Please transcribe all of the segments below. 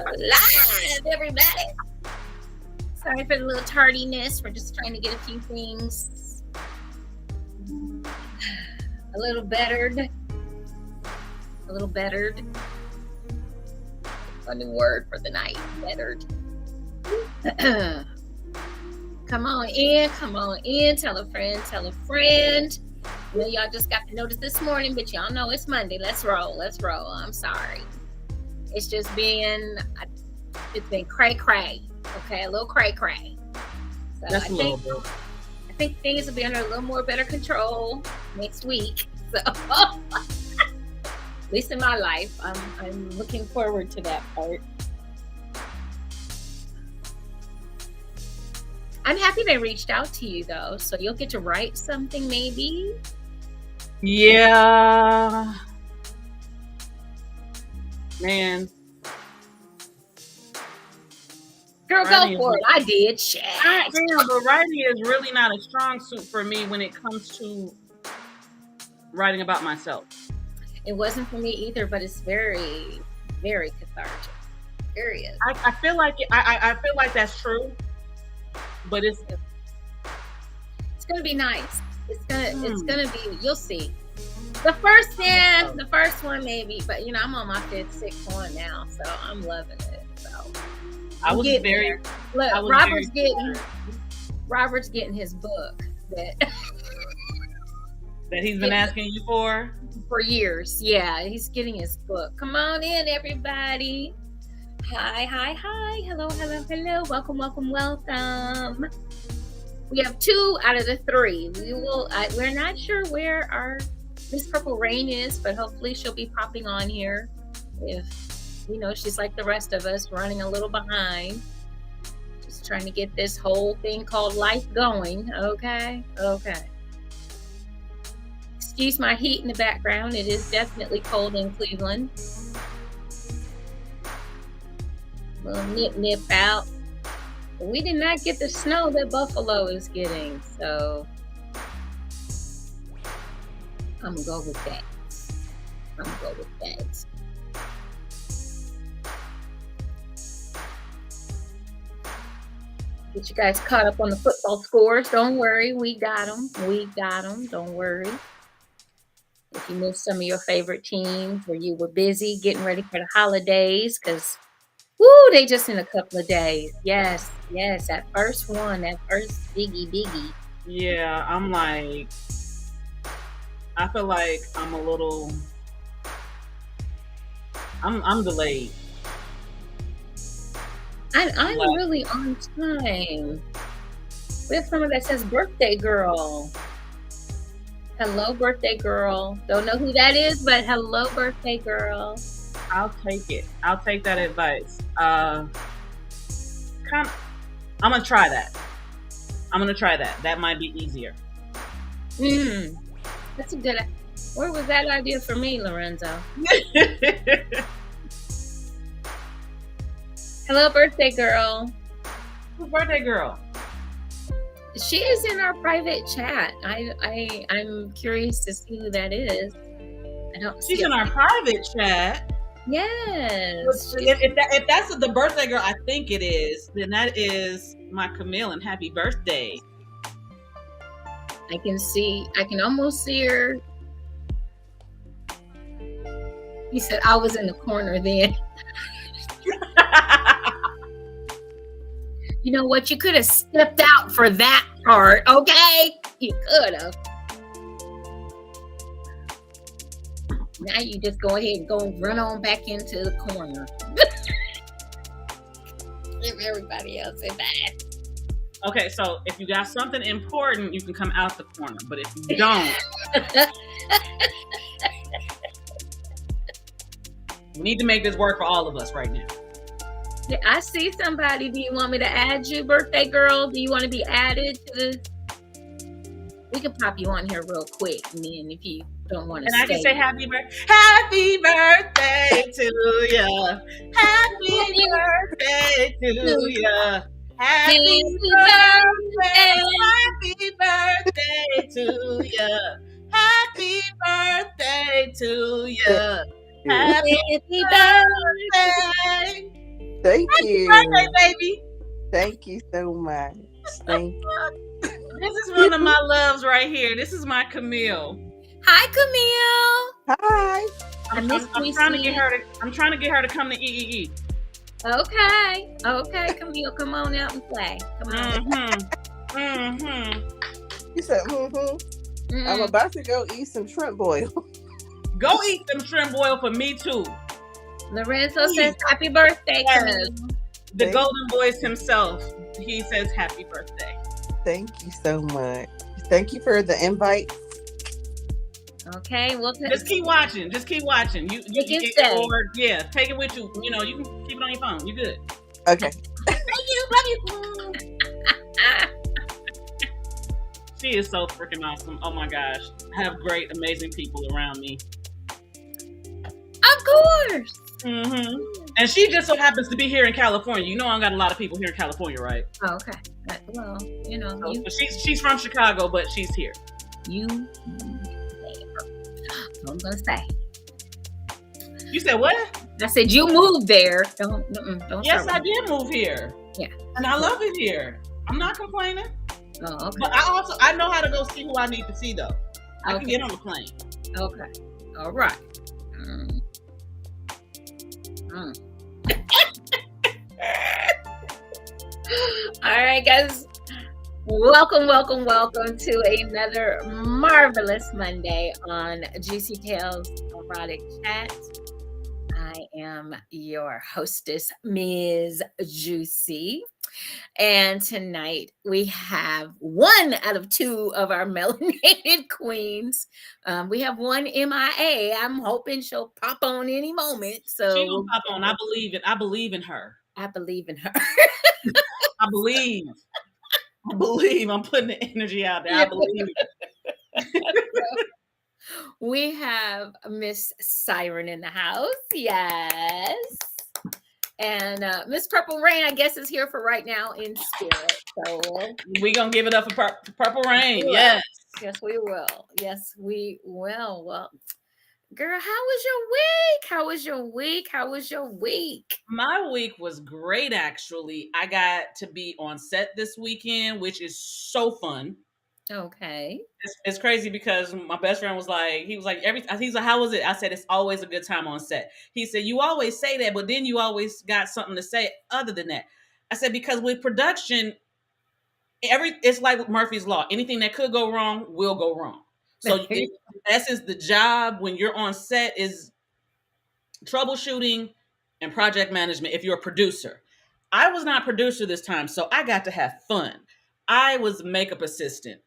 Live, everybody. Sorry for the little tardiness. We're just trying to get a few things a little bettered. A little bettered. A new word for the night. Bettered. Come on in. Tell a friend. I know y'all just got the notice this morning, but y'all know it's Monday. Let's roll. I'm sorry. It's just been cray. Okay, a little cray. So Just a little bit. I think things will be under a little more better control next week. So at least in my life, I'm looking forward to that part. I'm happy they reached out to you though, so you'll get to write something maybe. Yeah. Man. Girl, go for it. I did. Shit. But writing is really not a strong suit for me when it comes to writing about myself. It wasn't for me either, but it's very, very cathartic. Very is. I feel like I feel like that's true, but it's gonna be nice. It's gonna be. You'll see. The first one maybe, but I'm on my sixth one now, so I'm loving it. So I was very. Look, Robert's getting his book that he's been asking you for years. Yeah, he's getting his book. Come on in, everybody. Hi. Hello. Welcome. We have 2 out of the 3. We're not sure where Miss Purple Rain is, but hopefully she'll be popping on here. If she's like the rest of us, running a little behind. Just trying to get this whole thing called life going. Okay. Excuse my heat in the background. It is definitely cold in Cleveland. A little nip out. But we did not get the snow that Buffalo is getting, so I'm gonna go with that. Get you guys caught up on the football scores. Don't worry, we got them. Don't worry. If you missed some of your favorite teams, or you were busy getting ready for the holidays, because they just in a couple of days. Yes, that first biggie. Yeah, I feel like I'm a little. I'm delayed. I'm really on time. We have someone that says birthday girl. Hello, birthday girl. Don't know who that is, but hello, birthday girl. I'll take it. I'll take that advice. I'm gonna try that. That might be easier. That's a good. Where was that idea for me, Lorenzo? Hello, birthday girl. Who's birthday girl? She is in our private chat. I'm curious to see who that is. I don't. She's in our private chat. Yes. If that's the birthday girl I think it is, then that is my Camille, and happy birthday. I can almost see her. He said I was in the corner then. You know what? You could have stepped out for that part, okay? You could have. Now you just go ahead and go run on back into the corner. If everybody else is bad. Okay, so if you got something important, you can come out the corner. But if you don't, we need to make this work for all of us right now. I see somebody. Do you want me to add you, birthday girl? Do you want to be added to the? We can pop you on here real quick, and then if you don't want to, and I can say happy birthday to you. Happy birthday to you. Happy birthday to you. Happy birthday to you. Happy birthday. Thank Happy birthday, you. baby. Thank you so much. Thank This is one of my loves right here. This is my Camille. Hi, Camille. Hi. I miss I'm you, trying to get sweetie. her to I'm trying to get her to come to EEE. Okay. Okay, Camille, come on out and play. Come on. Mm-hmm. Mm-hmm. You said, mm-hmm. I'm about to go eat some shrimp boil. Go eat some shrimp boil for me too. Lorenzo says happy birthday, Yes. Camille. The Thank golden voice himself. He says happy birthday. Thank you so much. Thank you for the invite. Okay, well, Just keep watching. Just keep watching. You can stay. Or yeah, take it with you. You know, you can keep it on your phone. You good. Okay. Thank you. Love you. She is so freaking awesome. Oh my gosh. I have great, amazing people around me. Of course. Mm-hmm. And she just so happens to be here in California. You know, I got a lot of people here in California, right? Oh, okay. Well, you know, So she's from Chicago, but she's here. I'm gonna say. You said what? I said you moved there. Don't. Yes, I did move here. Yeah, and I love it here. I'm not complaining. Oh, okay. But I know how to go see who I need to see though. I can get on the plane. Okay. All right. All right, guys. Welcome to another marvelous Monday on JewCee Tales Erotic Chat. I am your hostess, Ms. JewCee. And tonight we have one out of two of our melanated queens. We have one MIA. I'm hoping she'll pop on any moment. So she will pop on. I believe it. I believe in her. I believe in her. I believe. I'm putting the energy out there. I believe. We have Miss Siren in the house. Yes. And Miss Purple Rain, I guess, is here for right now in spirit. So we're going to give it up for Purple Rain. Yes. Yes, we will. Yes, we will. Well, girl, how was your week? My week was great, actually. I got to be on set this weekend, which is so fun. Okay. It's crazy because my best friend was like, he's like, how was it? I said, it's always a good time on set. He said, you always say that, but then you always got something to say other than that. I said, because with production, it's like Murphy's Law. Anything that could go wrong will go wrong. So in essence, the job when you're on set is troubleshooting and project management if you're a producer. I was not a producer this time, so I got to have fun. I was makeup assistant.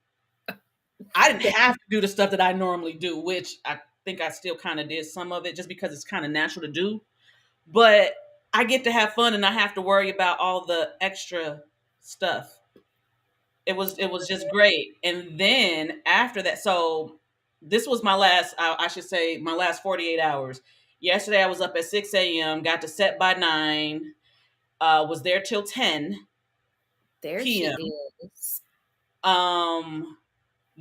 I didn't have to do the stuff that I normally do, which I think I still kind of did some of it just because it's kind of natural to do. But I get to have fun and I have to worry about all the extra stuff. It was just great. And then after that, so this was my last, I should say, my last 48 hours. Yesterday I was up at 6 a.m., got to set by 9, was there till 10 there p.m. She is.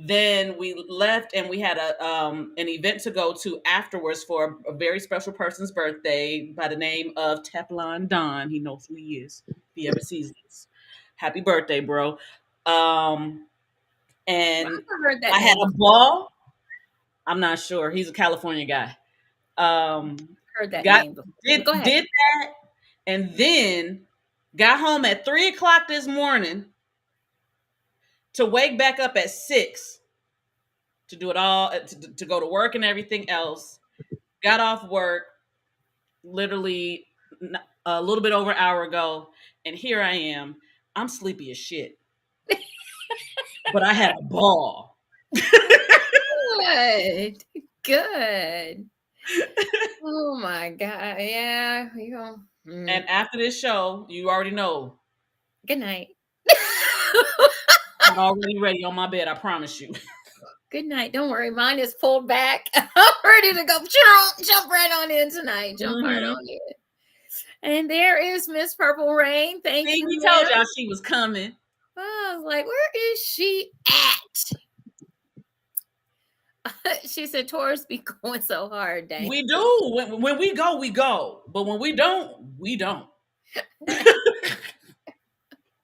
Then we left and we had an event to go to afterwards for a very special person's birthday by the name of Teflon Don. He knows who he is if he ever sees this. Happy birthday, bro. And I had a ball. I'm not sure. He's a California guy. Heard that name before. Go ahead. Did that and then got home at 3:00 this morning to wake back up at 6 to do it all, to go to work and everything else. Got off work literally a little bit over an hour ago, and here I am. I'm sleepy as shit. But I had a ball. Good. Oh my God. Yeah. And after this show, you already know. Good night. I'm already ready on my bed, I promise you. Good night. Don't worry. Mine is pulled back. I'm ready to go. Jump right on in tonight. Jump right on in. And there is Miss Purple Rain. Thank you. We told y'all she was coming. I was like, where is she at? She said, Taurus be going so hard, Dani. We do. When we go, we go. But when we don't, we don't.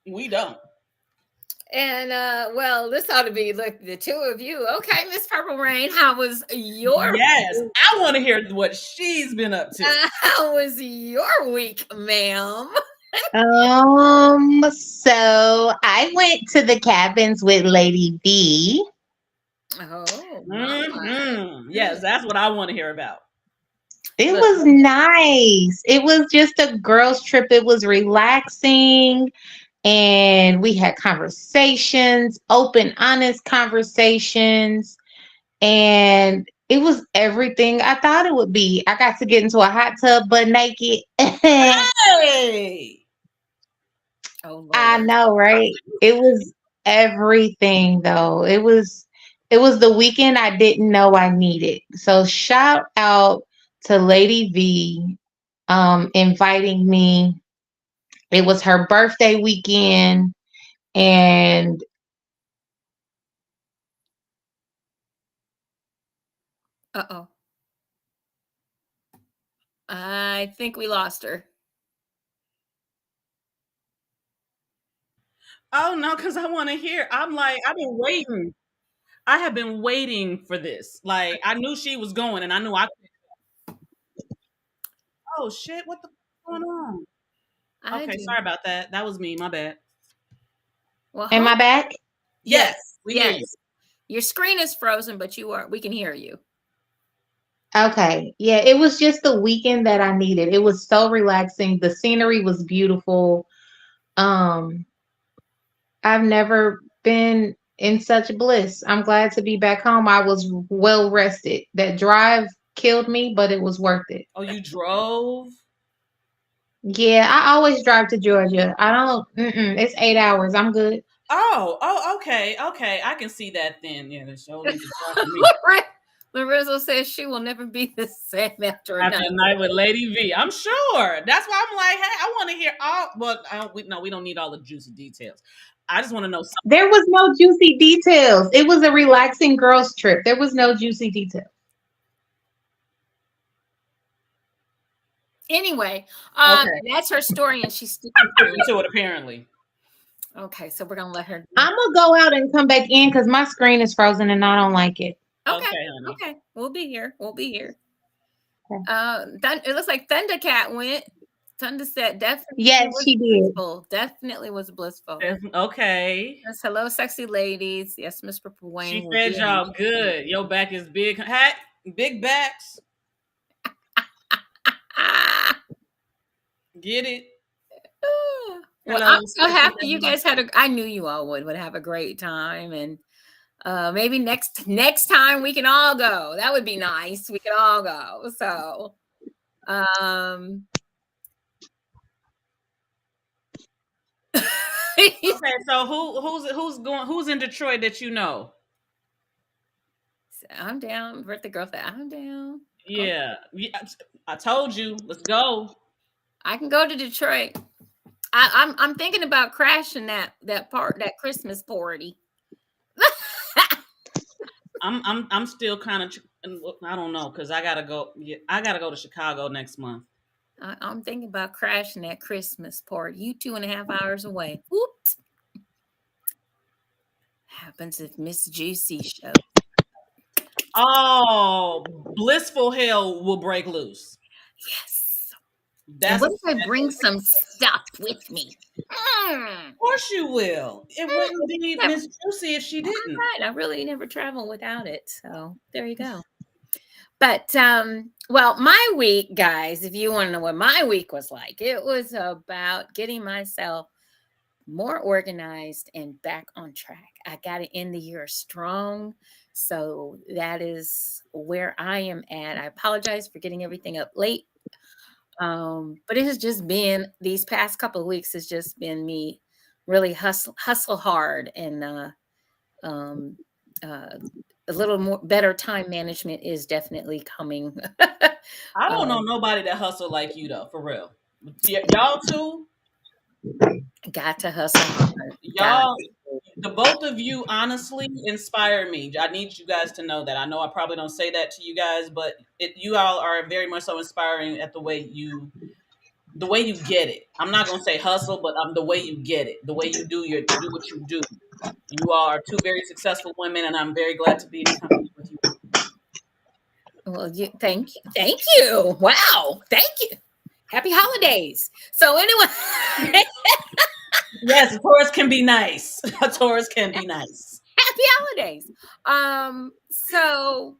We don't. And well, this ought to be look the two of you. Okay, Miss Purple Rain, how was your Yes, I want to hear what she's been up to. how was your week, ma'am? So I went to the cabins with Lady V. Oh, Yes, that's what I want to hear about. It Look. was nice. It was just a girls' trip. It was relaxing. And we had conversations, open, honest conversations. And it was everything I thought it would be. I got to get into a hot tub butt naked. Hey. Oh, Lord. I know, right? It was everything though. It was the weekend I didn't know I needed. So shout out to Lady V inviting me. It was her birthday weekend and Uh-oh. I think we lost her. Oh no, because I want to hear. I'm like, I've been waiting. I have been waiting for this. Like, I knew she was going, and I knew I. Oh shit! What the going on? Okay, sorry about that. That was me. My bad. Well, am I back? Yes, we hear you. yes. Your screen is frozen, but we can hear you. Okay. Yeah, it was just the weekend that I needed. It was so relaxing. The scenery was beautiful. Um I've never been in such bliss. I'm glad to be back home. I was well rested. That drive killed me, but it was worth it. Oh, you drove? Yeah, I always drive to Georgia. I don't. It's 8 hours. I'm good. Oh, okay. I can see that then. Yeah, the show need to talk to me. Lorenzo says she will never be the same after After a night with Lady V. I'm sure. That's why I'm like, hey, I want to hear all. But we don't need all the juicy details. I just want to know something. There was no juicy details. It was a relaxing girls trip. There was no juicy details. Anyway, Okay. that's her story, and she's sticking to it apparently. Okay, so we're gonna let her. I'm gonna go out and come back in because my screen is frozen and I don't like it. Okay, we'll be here. Okay. It looks like Thundercat went. Thunder said definitely. Yes, she did. Definitely was blissful. Okay. Yes, hello, sexy ladies. Yes, Miss Purple Wayne. She fed y'all good. Your back is big. Hat, big backs. Get it? Well, I'm so happy you guys had I knew you all would have a great time, and maybe next time we can all go. That would be nice. We could all go. So, okay, so who's in Detroit that you know? I'm down. Birthday girl said I'm down. Yeah, I told you. Let's go. I can go to Detroit. I'm thinking about crashing that Christmas party. I'm still kind of, I don't know, because I gotta go. Yeah, I gotta go to Chicago next month. I'm thinking about crashing that Christmas party. You 2.5 hours away. Whoops. Happens if Miss JewCee shows. Oh, blissful hell will break loose. Yes. And what if I bring some stuff with me? Of course you will. It wouldn't be Miss JewCee if she didn't. Right. I really never travel without it. So there you go. But well, my week, guys, if you want to know what my week was like, it was about getting myself more organized and back on track. I got to end the year strong. So that is where I am at. I apologize for getting everything up late. But it has just been these past couple of weeks has just been me really hustle hard and a little more better time management is definitely coming. I don't know nobody that hustle like you though, for real. Y'all too. Got to hustle hard. Y'all, the both of you honestly inspire me. I need you guys to know that. I know I probably don't say that to you guys, but you all are very much so inspiring at the way you the way you get it. I'm not gonna say hustle, but the way you get it, the way you do what you do. You are two very successful women, and I'm very glad to be in company with you. Well, thank you. Wow, thank you. Happy holidays. So anyway, yes, a Taurus can be nice. A Taurus can be nice. Happy holidays. So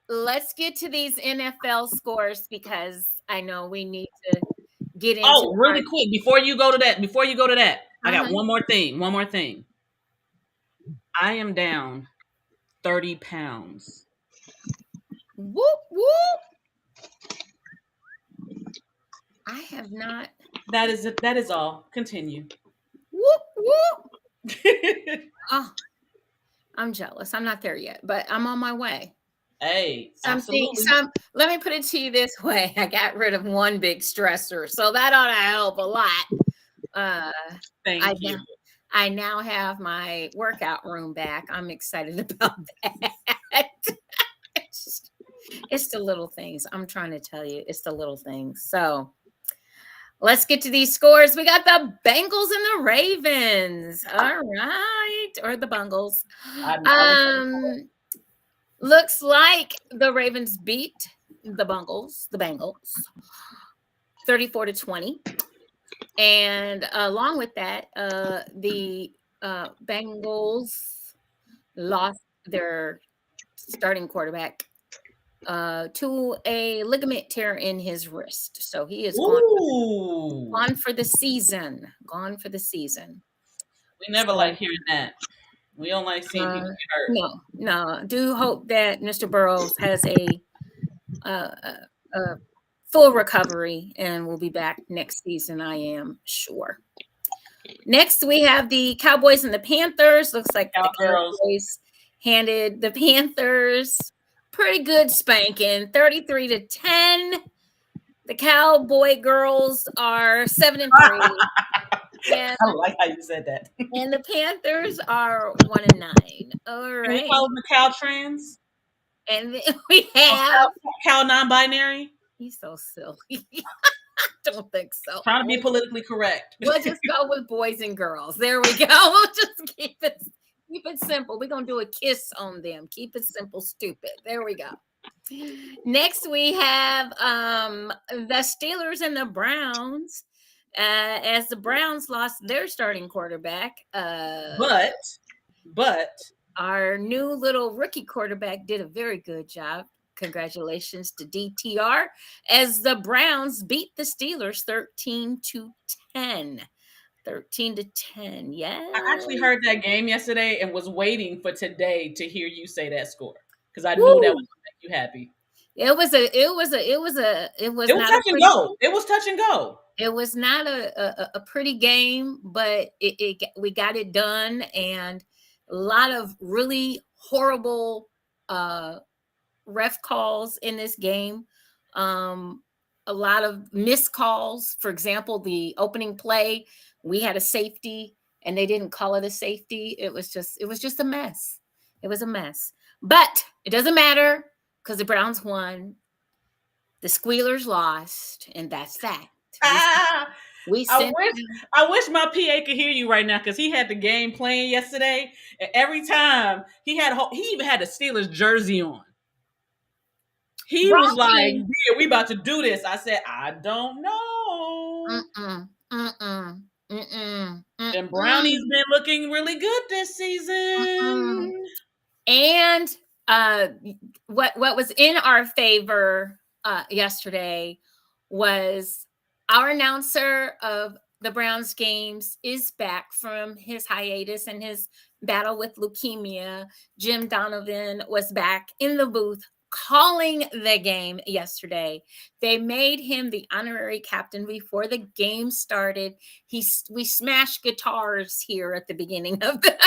let's get to these NFL scores because I know we need to get into. Oh, really quick before you go to that, I got one more thing. I am down 30 pounds. Whoop whoop. I have not. That is all. Continue. Whoop whoop. Oh, I'm jealous. I'm not there yet, but I'm on my way. Hey, let me put it to you this way. I got rid of one big stressor, so that ought to help a lot. Thank you. I now have my workout room back. I'm excited about that. It's the little things. I'm trying to tell you, it's the little things. So let's get to these scores. We got the Bengals and the Ravens. All right. Or the Bungles. Looks like the Ravens beat the Bengals 34-20. And along with that, the Bengals lost their starting quarterback to a ligament tear in his wrist. So he is gone for the season. Gone for the season. We never like hearing that. We don't like seeing people get hurt. No. Do hope that Mr. Burrows has a full recovery and will be back next season, I am sure. Next, we have the Cowboys and the Panthers. Looks like the Cowboys handed the Panthers pretty good spanking, 33-10. The Cowboy girls are 7-3. I like how you said that. And the Panthers are 1-9. All right. Can we call them the Cow Trans? And then we have Cow non-binary. He's so silly. I don't think so. Trying to be politically correct. We'll just go with boys and girls. There we go. We'll just keep it simple. We're gonna do a kiss on them. Keep it simple, stupid. There we go. Next, we have the Steelers and the Browns. As the Browns lost their starting quarterback, but our new little rookie quarterback did a very good job. Congratulations to DTR as the Browns beat the Steelers 13-10. 13-10. Yeah. I actually heard that game yesterday and was waiting for today to hear you say that score because I knew that was going to make you happy. It was touch and go. It was touch and go. It was not a pretty game, but we got it done, and a lot of really horrible ref calls in this game. A lot of missed calls. For example, the opening play, we had a safety and they didn't call it a safety. It was just a mess. It was a mess. But it doesn't matter because the Browns won. The Squealers lost, and that's that. I wish my PA could hear you right now because he had the game playing yesterday, and every time he even had the Steelers jersey on. He was like, "Yeah, we about to do this." I said, "I don't know." And Brownie's been looking really good this season. And what was in our favor yesterday was our announcer of the Browns games is back from his hiatus and his battle with leukemia. Jim Donovan was back in the booth calling the game yesterday. They made him the honorary captain before the game started. We smashed guitars here at the beginning of the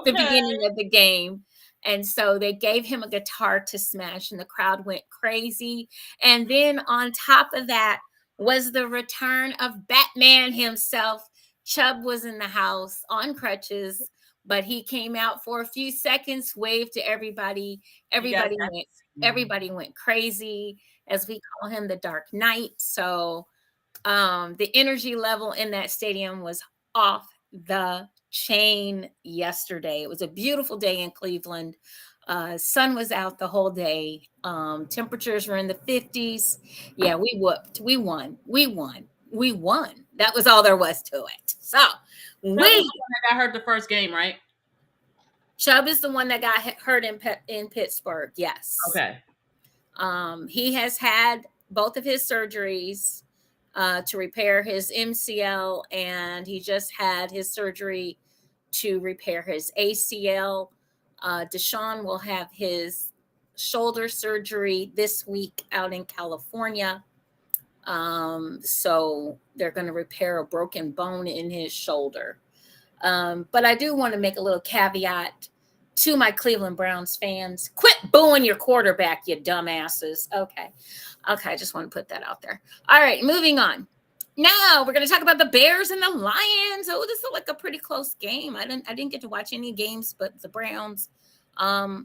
beginning of the game. And so they gave him a guitar to smash and the crowd went crazy. And then on top of that was the return of Batman himself. Chubb was in the house on crutches, but he came out for a few seconds, waved to everybody. Everybody went crazy, as we call him, the Dark Knight. So The energy level in that stadium was off the chain yesterday. It was a beautiful day in Cleveland. Sun was out the whole day. Temperatures were in the 50s. Yeah, we whooped. We won. We won. We won. That was all there was to it. So Chubb was we the one that got hurt the first game, right? Chubb is the one that got hurt in Pittsburgh. Yes. Okay. He has had both of his surgeries to repair his MCL, and he just had his surgery to repair his ACL. Deshaun will have his shoulder surgery this week out in California. So they're going to repair a broken bone in his shoulder. But I do want to make a little caveat to my Cleveland Browns fans. Quit booing your quarterback, you dumbasses. Okay. I just want to put that out there. All right, moving on. Now we're going to talk about the Bears and the Lions. Oh, this is like a pretty close game. I didn't get to watch any games but the Browns. I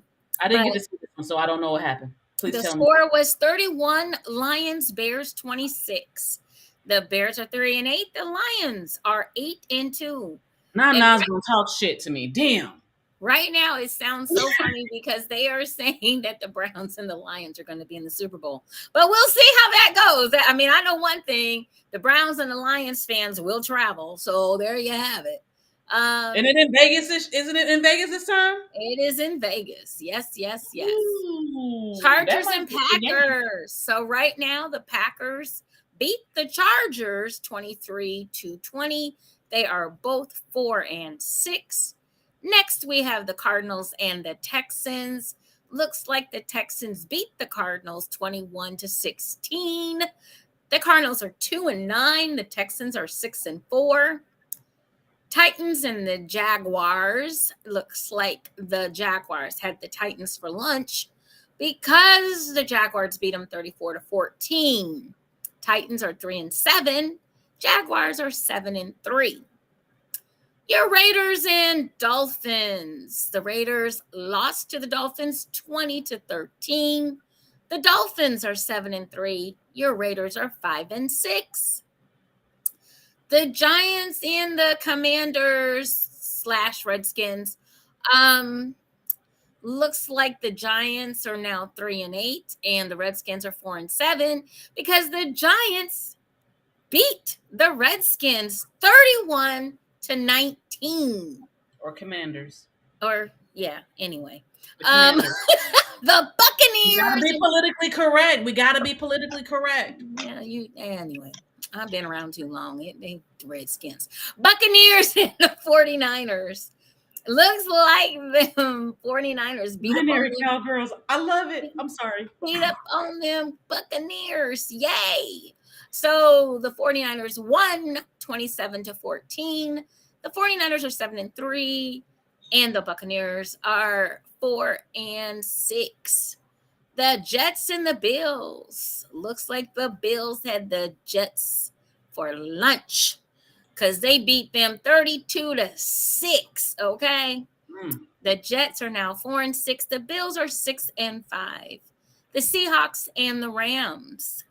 didn't get to see this one, so I don't know what happened. Please tell me. The score was 31, Lions, Bears 26. The Bears are 3-8. The Lions are 8-2. Nah, gonna talk shit to me. Damn. Right now, it sounds so funny because they are saying that the Browns and the Lions are going to be in the Super Bowl. But we'll see how that goes. I mean, I know one thing. The Browns and the Lions fans will travel. So there you have it. And it in Vegas? Isn't it in Vegas this time? It is in Vegas. Yes. Ooh, Chargers and Packers. So right now, the Packers beat the Chargers 23-20. They are both 4-6. Next, we have the Cardinals and the Texans. Looks like the Texans beat the Cardinals 21-16. The Cardinals are 2-9. The Texans are 6-4. Titans and the Jaguars. Looks like the Jaguars had the Titans for lunch because the Jaguars beat them 34-14. Titans are 3-7. Jaguars are 7-3. Your Raiders and Dolphins. The Raiders lost to the Dolphins 20-13. The Dolphins are 7-3. Your Raiders are 5-6. The Giants and the Commanders / Redskins. Looks like the Giants are now 3-8 and the Redskins are 4-7 because the Giants beat the Redskins 31-19. Or Commanders. Or yeah, anyway. The Buccaneers. We gotta be politically correct. We gotta be politically correct. Yeah, anyway. I've been around too long. They Redskins. Buccaneers and the 49ers. Looks like them 49ers beat up on them. Cowgirls. I love it. I'm sorry. Beat up on them Buccaneers. Yay. So the 49ers won 27-14. The 49ers are 7-3, and the Buccaneers are 4-6. The Jets and the Bills. Looks like the Bills had the Jets for lunch because they beat them 32-6. Okay. The Jets are now 4-6. The Bills are 6-5. The Seahawks and the Rams.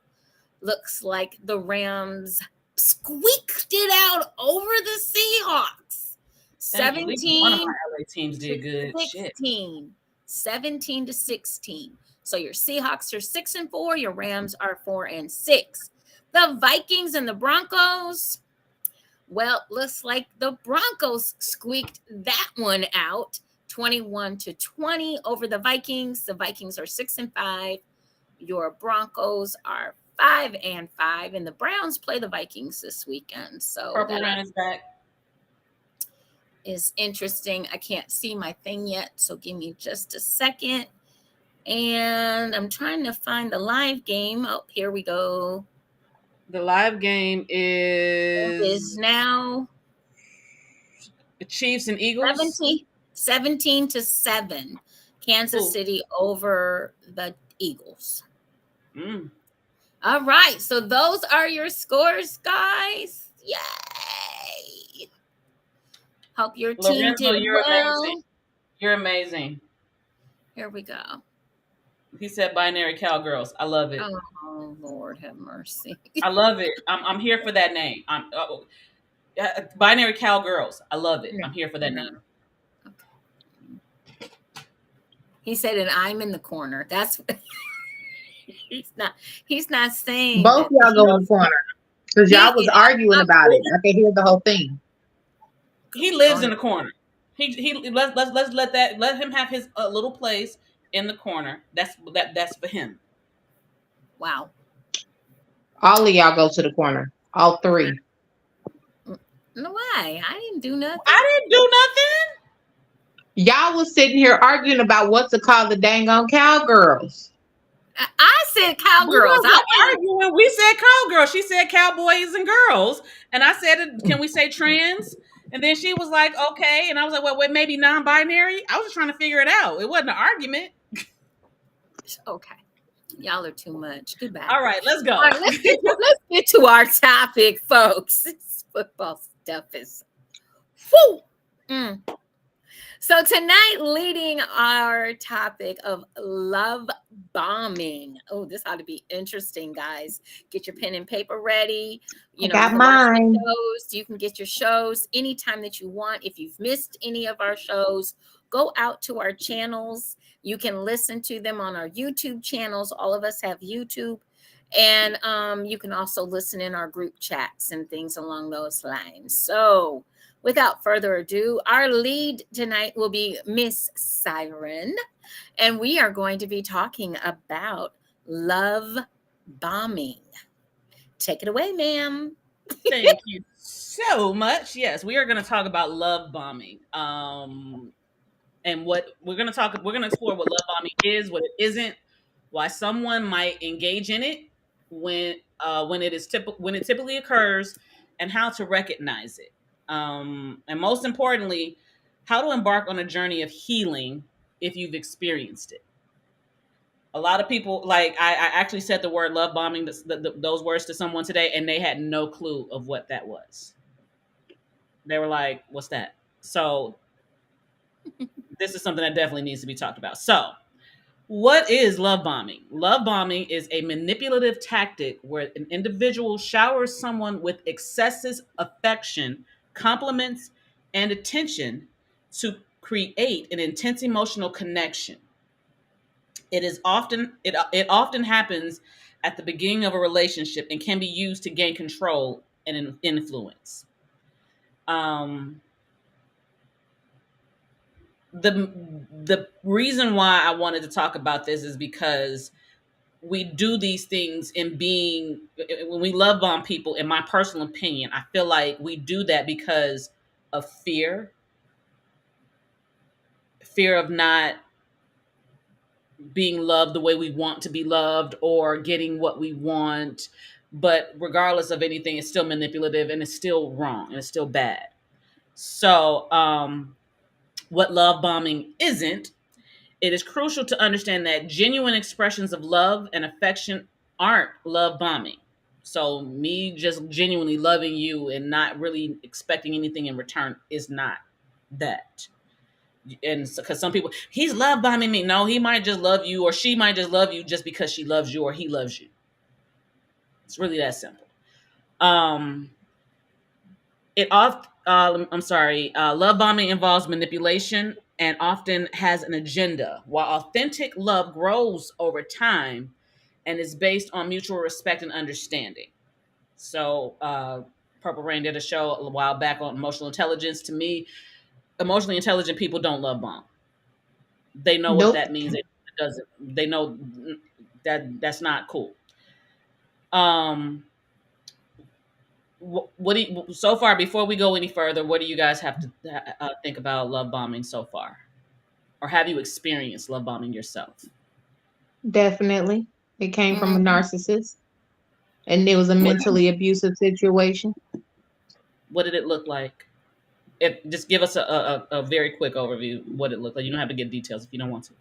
Looks like the Rams squeaked it out over the Seahawks. 17. One of my LA teams did good. 16. 17-16. So your Seahawks are 6-4. Your Rams are 4-6. The Vikings and the Broncos. Well, looks like the Broncos squeaked that one out 21-20 over the Vikings. The Vikings are 6-5. Your Broncos are 5-5, and the Browns play the Vikings this weekend. So Purple Rain is back. Is interesting. I can't see my thing yet, so give me just a second. And I'm trying to find the live game. Oh, here we go. The live game is now the Chiefs and Eagles. 17-7. Kansas City over the Eagles. All right. So those are your scores, guys. Yay. Hope your team Lorenzo, did you're well. amazing. You're amazing. Here we go. He said binary cowgirls. I love it. Oh Lord have mercy. I love it. I'm here for that name. Binary cowgirls. I love it. No, I'm here for that no. name. Okay. He said, and I'm in the corner. That's he's not saying Both that. y'all go in the corner because y'all was arguing about it. I can hear the whole thing. He lives in the corner. He let him have his little place in the corner. That's for him. Wow. All of y'all go to the corner. All three. No, why? I didn't do nothing. I didn't do nothing. Y'all was sitting here arguing about what to call the dang on cowgirls. I said cowgirls. We arguing. We said cowgirls. She said cowboys and girls, and I said, "Can we say trans?" And then she was like, "Okay," and I was like, "Well, wait, maybe non-binary." I was just trying to figure it out. It wasn't an argument. Okay, y'all are too much. Goodbye. All right, let's go. All right, let's get to our topic, folks. This football stuff is, whoo. So tonight, leading our topic of love bombing. Oh, this ought to be interesting, guys. Get your pen and paper ready. You got mine. You can get your shows anytime that you want. If you've missed any of our shows, go out to our channels. You can listen to them on our YouTube channels. All of us have YouTube. And you can also listen in our group chats and things along those lines. So without further ado, our lead tonight will be Miss Siren, and we are going to be talking about love bombing. Take it away, ma'am. Thank you so much. Yes, we are going to talk about love bombing. And what we're going to explore what love bombing is, what it isn't, why someone might engage in it when it typically occurs, and how to recognize it. And most importantly, how to embark on a journey of healing if you've experienced it. A lot of people, like I actually said the word love bombing, those words to someone today, and they had no clue of what that was. They were like, "What's that?" So this is something that definitely needs to be talked about. So, what is love bombing? Love bombing is a manipulative tactic where an individual showers someone with excessive affection, compliments, and attention to create an intense emotional connection. It often happens at the beginning of a relationship and can be used to gain control and influence. Um, the reason why I wanted to talk about this is because we do these things when we love bomb people. In my personal opinion, I feel like we do that because of fear of not being loved the way we want to be loved or getting what we want. But regardless of anything, it's still manipulative and it's still wrong and it's still bad. So what love bombing isn't, it is crucial to understand that genuine expressions of love and affection aren't love bombing. So me just genuinely loving you and not really expecting anything in return is not that. And because some people, he's love bombing me. No, he might just love you, or she might just love you just because she loves you or he loves you. It's really that simple. Love bombing involves manipulation and often has an agenda, while authentic love grows over time and is based on mutual respect and understanding. So, Purple Rain did a show a while back on emotional intelligence. To me, emotionally intelligent people don't love bomb. They know what that means. They know that's not cool. What do you, so far, before we go any further, what do you guys have to think about love bombing so far? Or have you experienced love bombing yourself? Definitely. It came from a narcissist, and it was a mentally abusive situation. What did it look like? Just give us a very quick overview what it looked like. You don't have to get details if you don't want to.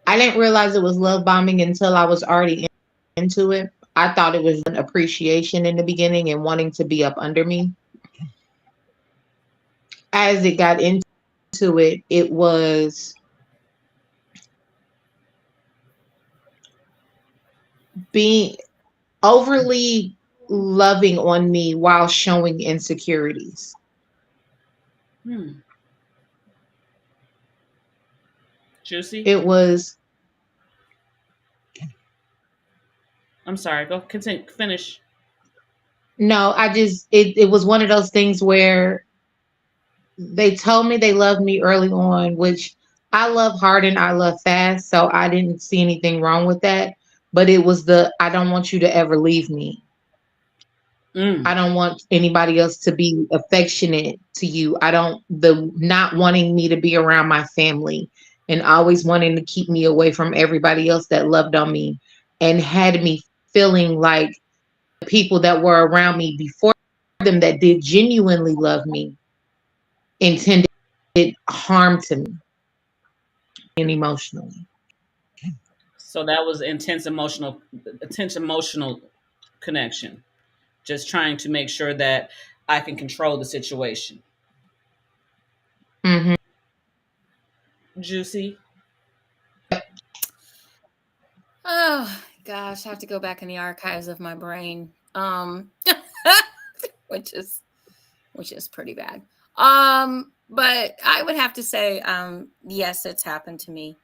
I didn't realize it was love bombing until I was already into it. I thought it was an appreciation in the beginning and wanting to be up under me. As it got into to it, it was being overly loving on me while showing insecurities. JewCee? It was, I'm sorry. Go continue. Finish. no, it was one of those things where they told me they loved me early on, which I love hard and I love fast. So I didn't see anything wrong with that. But it was I don't want you to ever leave me. I don't want anybody else to be affectionate to you. The not wanting me to be around my family and always wanting to keep me away from everybody else that loved on me and had me feeling like the people that were around me before them that did genuinely love me intended harm to me and emotionally. So that was intense emotional connection. Just trying to make sure that I can control the situation. Mm-hmm. JewCee? Oh gosh, I have to go back in the archives of my brain. Which is pretty bad. But I would have to say, yes, it's happened to me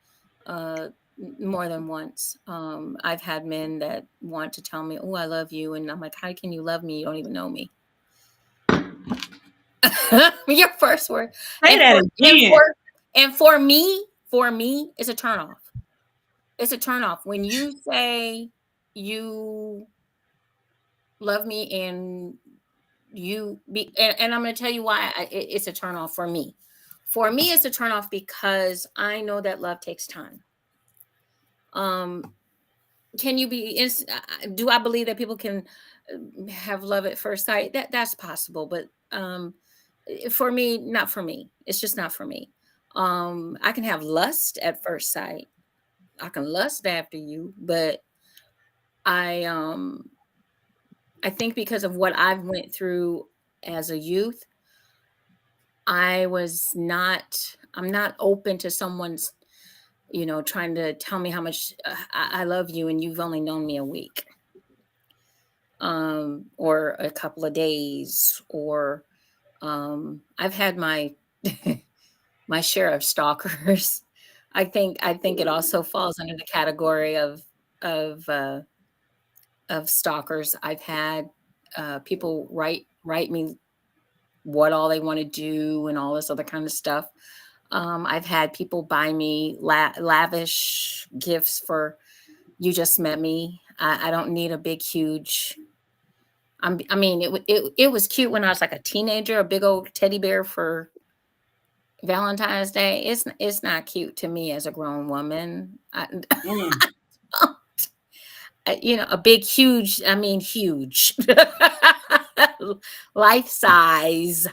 more than once. I've had men that want to tell me, "Oh, I love you," and I'm like, "How can you love me? You don't even know me." Your first word. Say And that for, and again. for and for me, it's a turnoff. It's a turnoff when you say you love me and and I'm going to tell you why it's a turnoff for me. For me, it's a turnoff because I know that love takes time. Can you be? Do I believe that people can have love at first sight? That's possible, but for me, not for me. It's just not for me. I can have lust at first sight. I can lust after you, but I I think because of what I've went through as a youth, I'm not open to someone's, trying to tell me how much I love you and you've only known me a week, or a couple of days, or I've had my my share of stalkers. I think it also falls under the category of uh, of stalkers. I've had people write me what all they want to do and all this other kind of stuff. I've had people buy me lavish gifts for "you just met me." I don't need a big, huge. I mean, it was cute when I was like a teenager, a big old teddy bear for Valentine's Day. It's not cute to me as a grown woman. A big, huge. I mean, huge, life size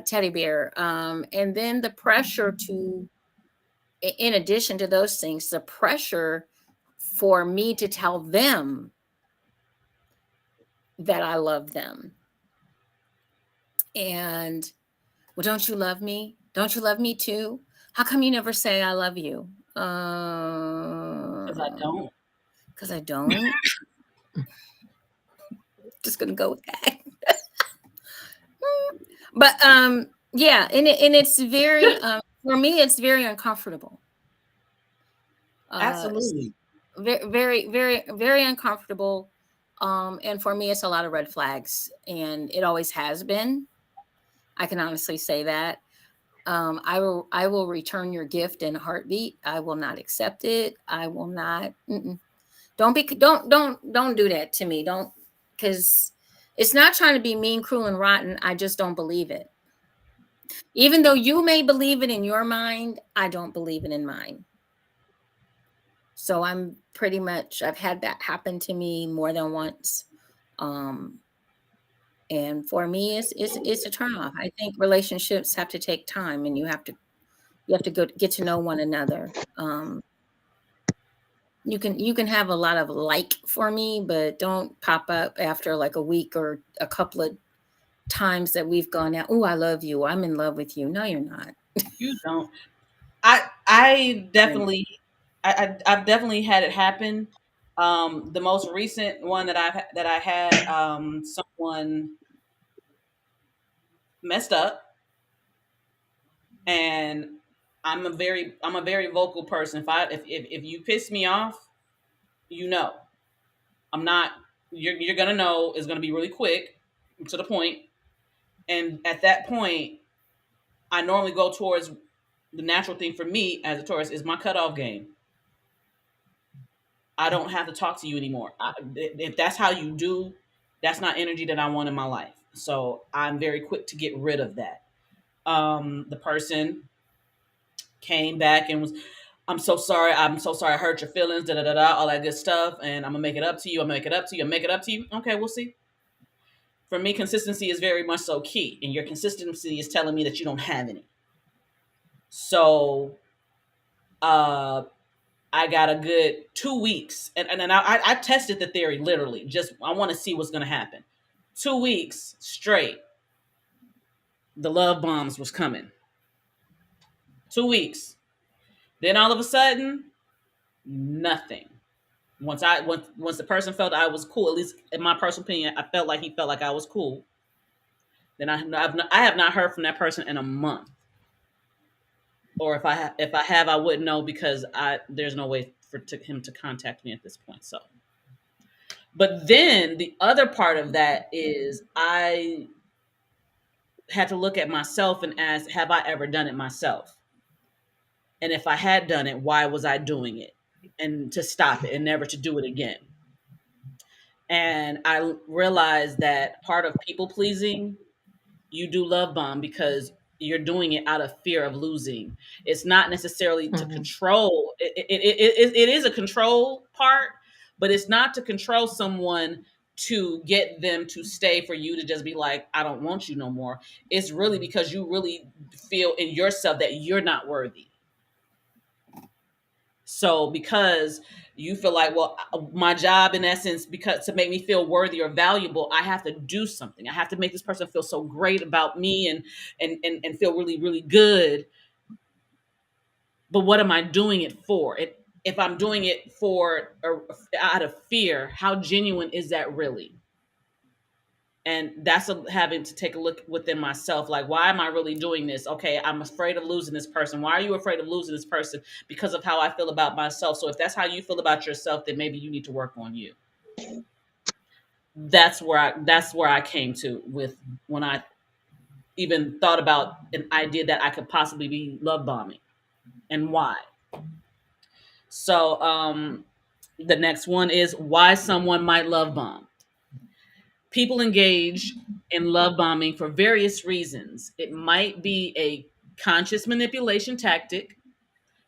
teddy bear. And then the pressure to, in addition to those things, the pressure for me to tell them that I love them. And, well, don't you love me? Don't you love me too? How come you never say I love you? Because I don't. Because I don't. Just gonna go with that. But yeah, and it's very for me, it's very uncomfortable. Absolutely. Very, very, very, very uncomfortable. And for me, it's a lot of red flags, and it always has been. I can honestly say that. I will return your gift in a heartbeat. I will not accept it. I will not. Don't do that to me. Don't, because it's not trying to be mean, cruel, and rotten. I just don't believe it. Even though you may believe it in your mind, I don't believe it in mine. So I've had that happen to me more than once. Um, and for me, it's a turnoff. I think relationships have to take time, and you have to go get to know one another. You can have a lot of like for me, but don't pop up after like a week or a couple of times that we've gone out. Oh, I love you. I'm in love with you. No, you're not. You don't. I definitely I've definitely had it happen. The most recent one that I had, someone messed up, and I'm a very vocal person. If you piss me off, you know, I'm not. You're gonna know it's gonna be really quick, to the point, and at that point, I normally go towards the natural thing for me as a Taurus is my cutoff game. I don't have to talk to you anymore. If that's how you do, that's not energy that I want in my life. So I'm very quick to get rid of that. The person came back and was, I'm so sorry. I'm so sorry. I hurt your feelings. Da da da da. All that good stuff. And I'm gonna make it up to you. I'm gonna make it up to you. I'm make it up to you. Okay, we'll see. For me, consistency is very much so key, and your consistency is telling me that you don't have any. So, uh, I got a good 2 weeks, and then I tested the theory literally. Just I want to see what's gonna happen. 2 weeks straight, the love bombs was coming. 2 weeks. Then all of a sudden, nothing. Once the person felt I was cool, at least in my personal opinion, I felt like he felt like I was cool. Then I have not heard from that person in a month. Or if I have, I wouldn't know because I there's no way him to contact me at this point. So, but then the other part of that is I had to look at myself and ask, have I ever done it myself? And if I had done it, why was I doing it? And to stop it and never to do it again. And I realized that part of people pleasing, you do love bomb because you're doing it out of fear of losing. It's not necessarily to Mhm. control. It is a control part, but it's not to control someone to get them to stay for you to just be like, I don't want you no more. It's really because you really feel in yourself that you're not worthy. So because you feel like, well, my job in essence, because to make me feel worthy or valuable, I have to do something. I have to make this person feel so great about me and feel really, really good. But what am I doing it for? If I'm doing it for or out of fear, how genuine is that really? And that's having to take a look within myself, like, why am I really doing this? Okay, I'm afraid of losing this person. Why are you afraid of losing this person? Because of how I feel about myself. So if that's how you feel about yourself, then maybe you need to work on you. That's where I came to with when I even thought about an idea that I could possibly be love bombing and why. So the next one is why someone might love bomb. People engage in love bombing for various reasons. It might be a conscious manipulation tactic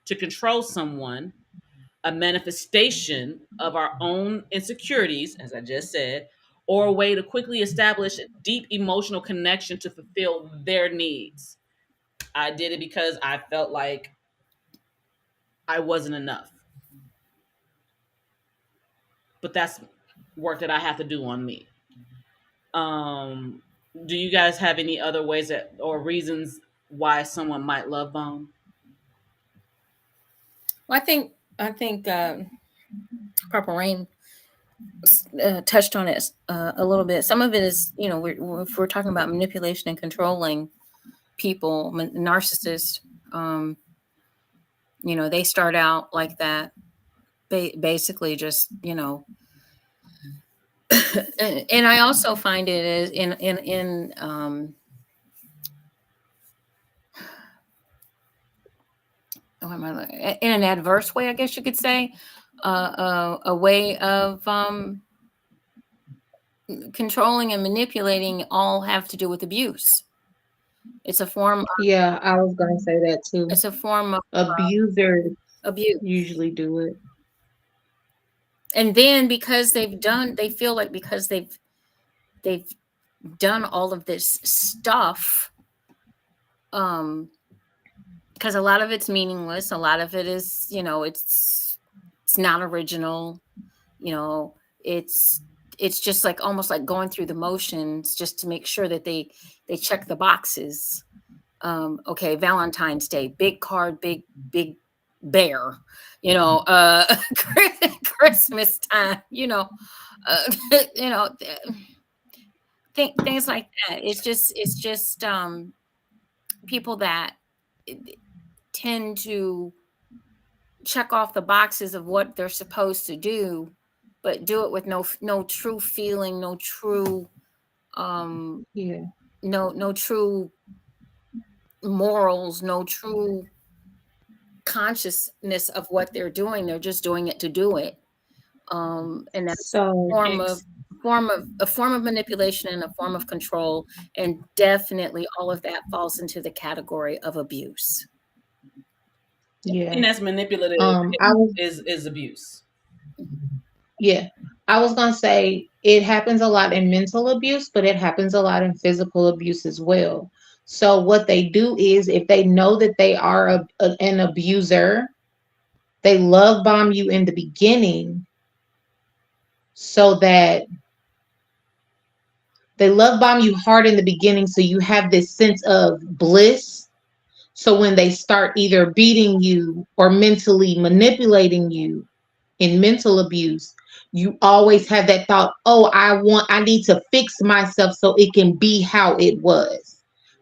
to control someone, a manifestation of our own insecurities, as I just said, or a way to quickly establish a deep emotional connection to fulfill their needs. I did it because I felt like I wasn't enough. But that's work that I have to do on me. Um, do you guys have any other ways that or reasons why someone might love bomb? Well, I think Purple Rain touched on it a little bit. Some of it is, if we're talking about manipulation and controlling people, narcissists, they start out like that, basically just, and I also find it is in an adverse way, I guess you could say, a way of controlling and manipulating all have to do with abuse. It's a form. Yeah, I was gonna say that too. It's a form of Abusers abuse. usually do it. And then because they feel like because they've done all of this stuff, because a lot of it's meaningless, a lot of it is, it's not original, you know, it's it's just like almost like going through the motions just to make sure that they check the boxes, Okay, Valentine's Day, big card, big bear, you know, Christmas time, uh, you know, things like that. It's just people that tend to check off the boxes of what they're supposed to do, but do it with no true feeling, no true um Yeah. no true morals, no true consciousness of what they're doing. They're just doing it to do it. And that's a So form of manipulation and a form of control. And definitely all of that falls into the category of abuse. yeah. And that's manipulative I was is abuse. Yeah. I was going to say it happens a lot in mental abuse, but it happens a lot in physical abuse as well. So, what they do is if they know that they are an abuser, they love bomb you in the beginning so that they love bomb you hard in the beginning. So, you have this sense of bliss. So, when they start either beating you or mentally manipulating you, in mental abuse, you always have that thought, oh, I need to fix myself so it can be how it was.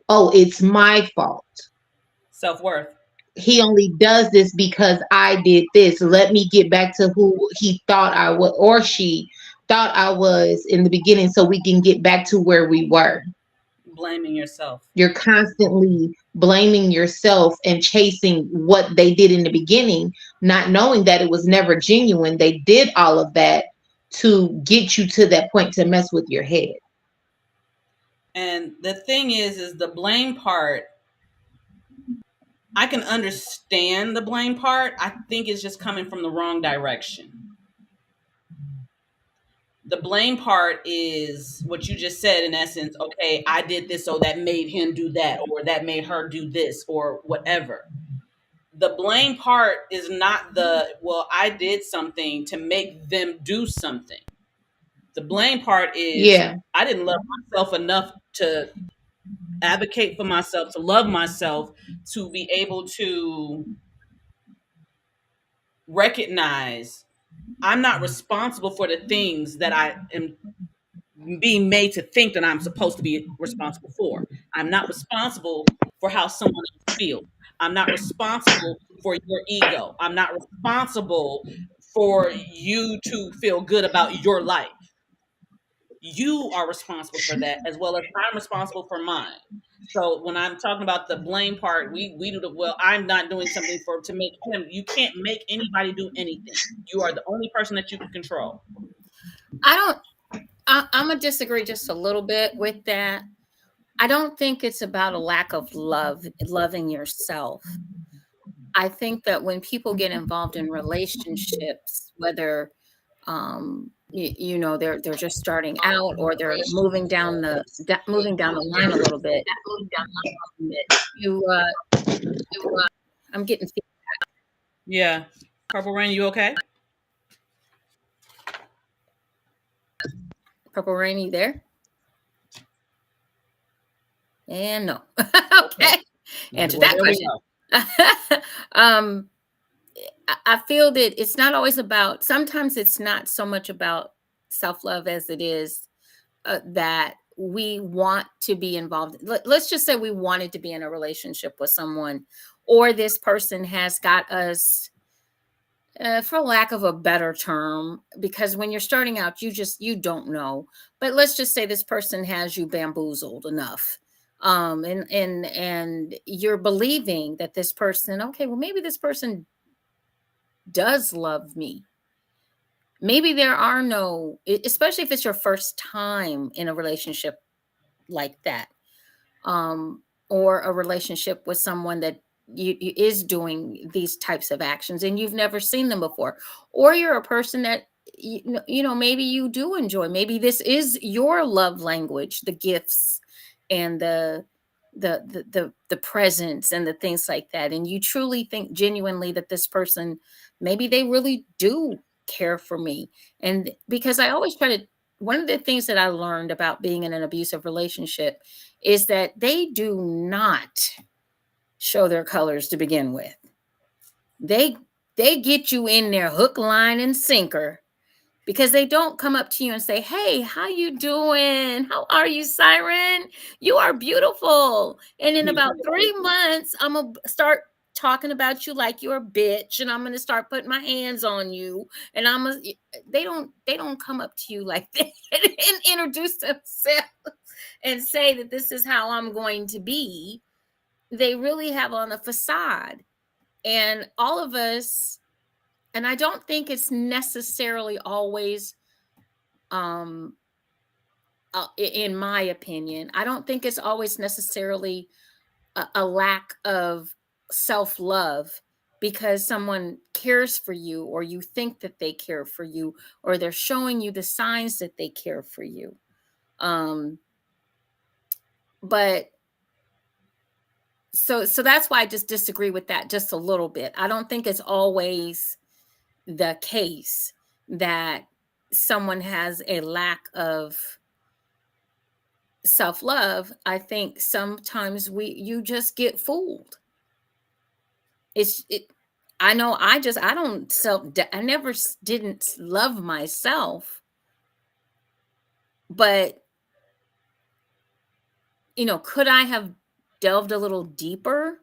Oh, it's my fault. Self-worth. He only does this because I did this. Let me get back to who he thought I was, or she thought I was in the beginning, so we can get back to where we were. Blaming yourself. You're constantly blaming yourself and chasing what they did in the beginning, not knowing that it was never genuine. They did all of that to get you to that point to mess with your head. And the thing is the blame part, I can understand the blame part. I think it's just coming from the wrong direction. The blame part is what you just said, in essence. Okay, I did this, so that made him do that, or that made her do this, or whatever. The blame part is not well, I did something to make them do something. The blame part is Yeah. I didn't love myself enough to advocate for myself, to love myself, to be able to recognize I'm not responsible for the things that I am being made to think that I'm supposed to be responsible for. I'm not responsible for how someone else feels. I'm not responsible for your ego. I'm not responsible for you to feel good about your life. You are responsible for that as well as I'm responsible for mine. So when I'm talking about the blame part, we do the well, I'm not doing something for to make him. You can't make anybody do anything. You are the only person that you can control. I don't. I'm gonna disagree just a little bit with that. I don't think it's about a lack of loving yourself. I think that when people get involved in relationships, whether they're just starting out or they're moving down the line a little bit, you I'm getting Yeah. Purple Rain, you okay? Purple Rainy there. And no. Okay. Answer Well, that there we question. go. I feel that it's not always about, sometimes it's not so much about self-love as it is that we want to be involved. Let's just say we wanted to be in a relationship with someone, or this person has got us, for lack of a better term, because when you're starting out, you don't know. But let's just say this person has you bamboozled enough. And you're believing that this person, okay, well, maybe this person does love me. Maybe there are no, especially if it's your first time in a relationship like that, or a relationship with someone that you is doing these types of actions and you've never seen them before, or you're a person that maybe you do enjoy. Maybe this is your love language, the gifts and the presence and the things like that, and you truly think genuinely that this person, maybe they really do care for me. And because I always try to one of the things that I learned about being in an abusive relationship is that they do not show their colors to begin with. They they get you in there hook, line, and sinker because they don't come up to you and say, "Hey, how you doing? How are you, Siren? You are beautiful." And in about 3 months, I'm gonna start talking about you like you're a bitch, and I'm gonna start putting my hands on you. And I'm gonna, they don't come up to you like that and introduce themselves and say that this is how I'm going to be. They really have on a facade, and all of us. And I don't think it's necessarily always um in my opinion, I don't think it's always necessarily a lack of self-love because someone cares for you or you think that they care for you or they're showing you the signs that they care for you. um but so that's why I just disagree with that just a little bit. I don't think it's always the case that someone has a lack of self-love. I think sometimes you just get fooled. It's it I know I don't I never didn't love myself, but could I have delved a little deeper?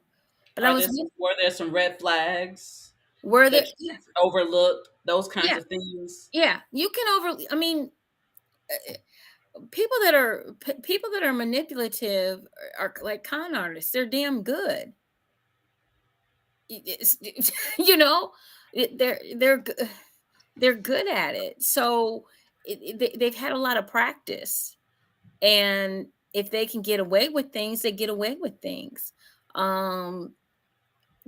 But I was Were there some red flags were there. that you overlooked? Those kinds Yeah, of things. yeah, you can I mean, people that are manipulative are like con artists. They're damn good. It's, you know, they're good at it. So they've had a lot of practice, and if they can get away with things, they get away with things. Um,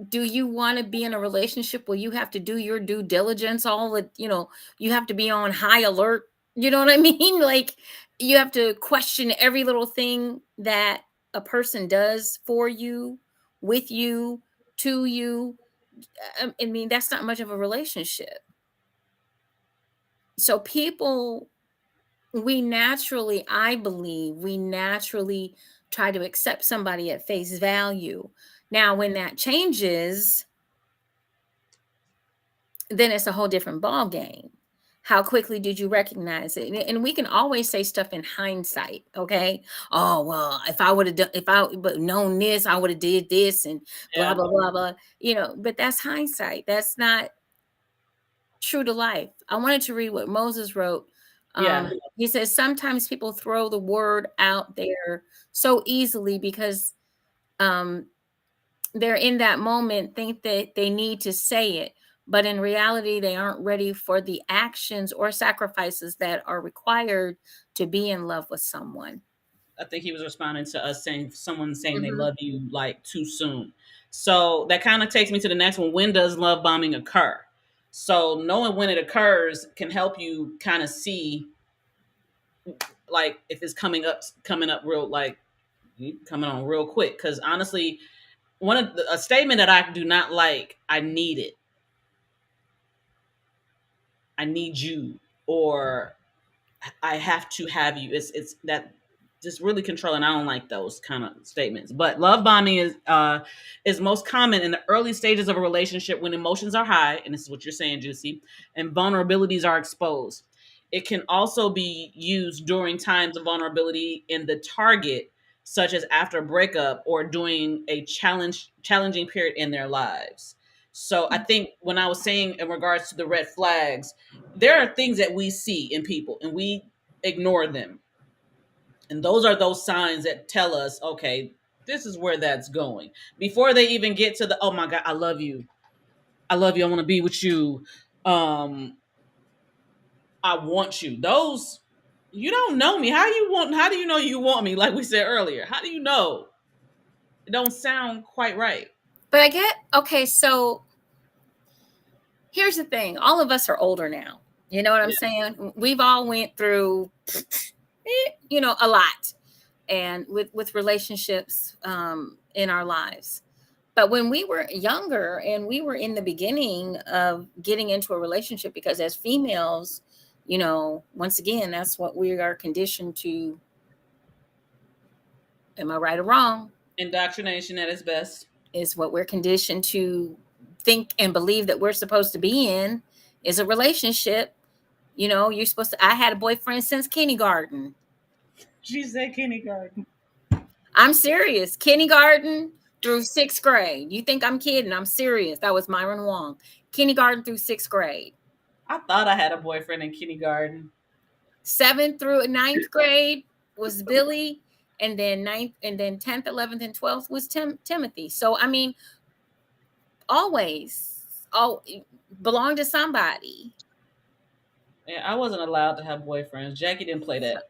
do you want to be in a relationship where you have to do your due diligence all the, you have to be on high alert? You know what I mean? Like you have to question every little thing that a person does for you, with you, to you. I mean, that's not much of a relationship. So people, I believe, we naturally try to accept somebody at face value. Now, when that changes, then it's a whole different ball game. How quickly did you recognize it? And we can always say stuff in hindsight, okay? Oh well, if I would have done, if I but known this, I would have did this, and blah Yeah, blah blah blah. But that's hindsight. That's not true to life. I wanted to read what Moses wrote. yeah. He says sometimes people throw the word out there so easily because um, they're in that moment, think that they need to say it, but in reality, they aren't ready for the actions or sacrifices that are required to be in love with someone. I think he was responding to us saying someone saying they Mhm. love you like too soon. So that kind of takes me to the next one. When does love bombing occur? So knowing when it occurs can help you kind of see like if it's coming up real like coming on real quick. Because honestly, a statement that I do not like, I need it, I need you, or I have to have you. It's that just really controlling. I don't like those kind of statements. But love bombing is most common in the early stages of a relationship when emotions are high, and this is what you're saying, JewCee, and vulnerabilities are exposed. It can also be used during times of vulnerability in the target, such as after a breakup or during a challenging period in their lives. So I think when I was saying in regards to the red flags, there are things that we see in people and we ignore them. And those are those signs that tell us, okay, this is where that's going. Before they even get to the, oh my God, I love you. I love you. I want to be with you. Um, I want you. Those, you don't know me. How do you know you want me? Like we said earlier, how do you know? It don't sound quite right. But I get, okay, so here's the thing. All of us are older now. You know what I'm Yeah. saying? We've all went through, a lot, and with relationships in our lives. But when we were younger and we were in the beginning of getting into a relationship, because as females, Once again, that's what we are conditioned to. Am I right or wrong? Indoctrination at its best. Is what we're conditioned to think and believe that we're supposed to be in is a relationship. You're supposed to. I had a boyfriend since kindergarten. She said kindergarten. I'm serious. Kindergarten through sixth grade. You think I'm kidding? I'm serious. That was Myron Wong. Kindergarten through sixth grade. I thought I had a boyfriend in kindergarten. Seventh through ninth grade was Billy, and then 10th, 11th, and 12th was Timothy. So I mean, always belong to somebody. Yeah, I wasn't allowed to have boyfriends. Jackie didn't play that.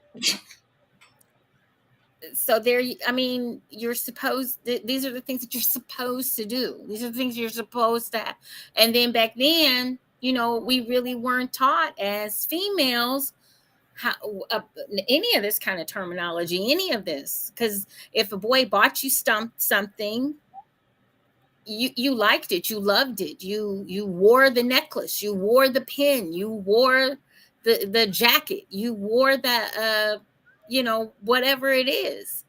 So I mean, you're supposed. These are the things that you're supposed to do. These are the things you're supposed to have. And then back then, we really weren't taught as females how any of this kind of terminology, any of this. Because if a boy bought you something, you liked it, you loved it, you wore the necklace, you wore the pin, you wore the jacket, you wore the whatever it is.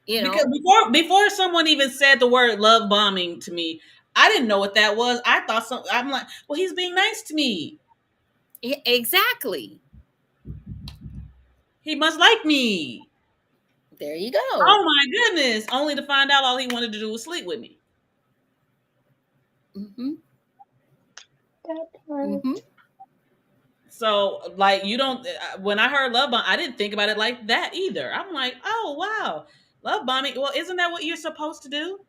Because before someone even said the word love bombing to me, I didn't know what that was. I thought I'm like, well, he's being nice to me. Exactly. He must like me. There you go. Oh my goodness. Only to find out all he wanted to do was sleep with me. Mm-hmm. Mm-hmm. So, like, you don't. When I heard love bomb, I didn't think about it like that either. I'm like, oh wow, love bombing. Well, isn't that what you're supposed to do?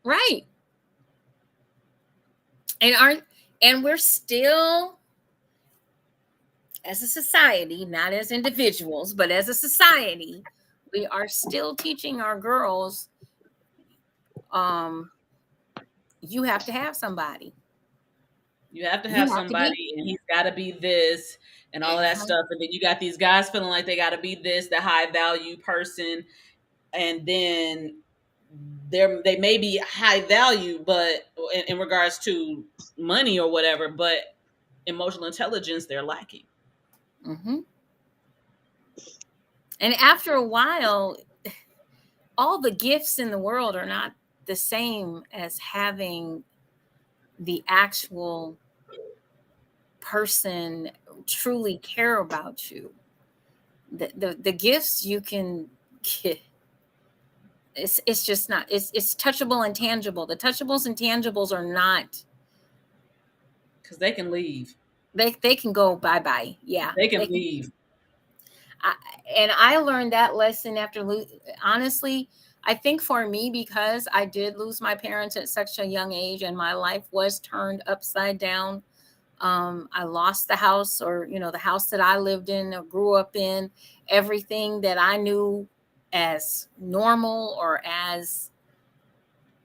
Right. And we're still, as a society, not as individuals, but as a society, we are still teaching our girls, you have to have somebody. You have to have somebody, and he's got to be this and all of that stuff. And then you got these guys feeling like they got to be this, the high value person. And then they may be high value, but in regards to money or whatever, but emotional intelligence, they're lacking. Mm-hmm. And after a while, all the gifts in the world are not the same as having the actual person truly care about you. The gifts you can get, it's just not, it's touchable and tangible. The touchables and tangibles are not, because they can leave. They can go bye-bye. Yeah, they can leave. And I learned that lesson after honestly, I think for me, because I did lose my parents at such a young age and my life was turned upside down. I lost the house, or the house that I lived in or grew up in. Everything that I knew as normal or as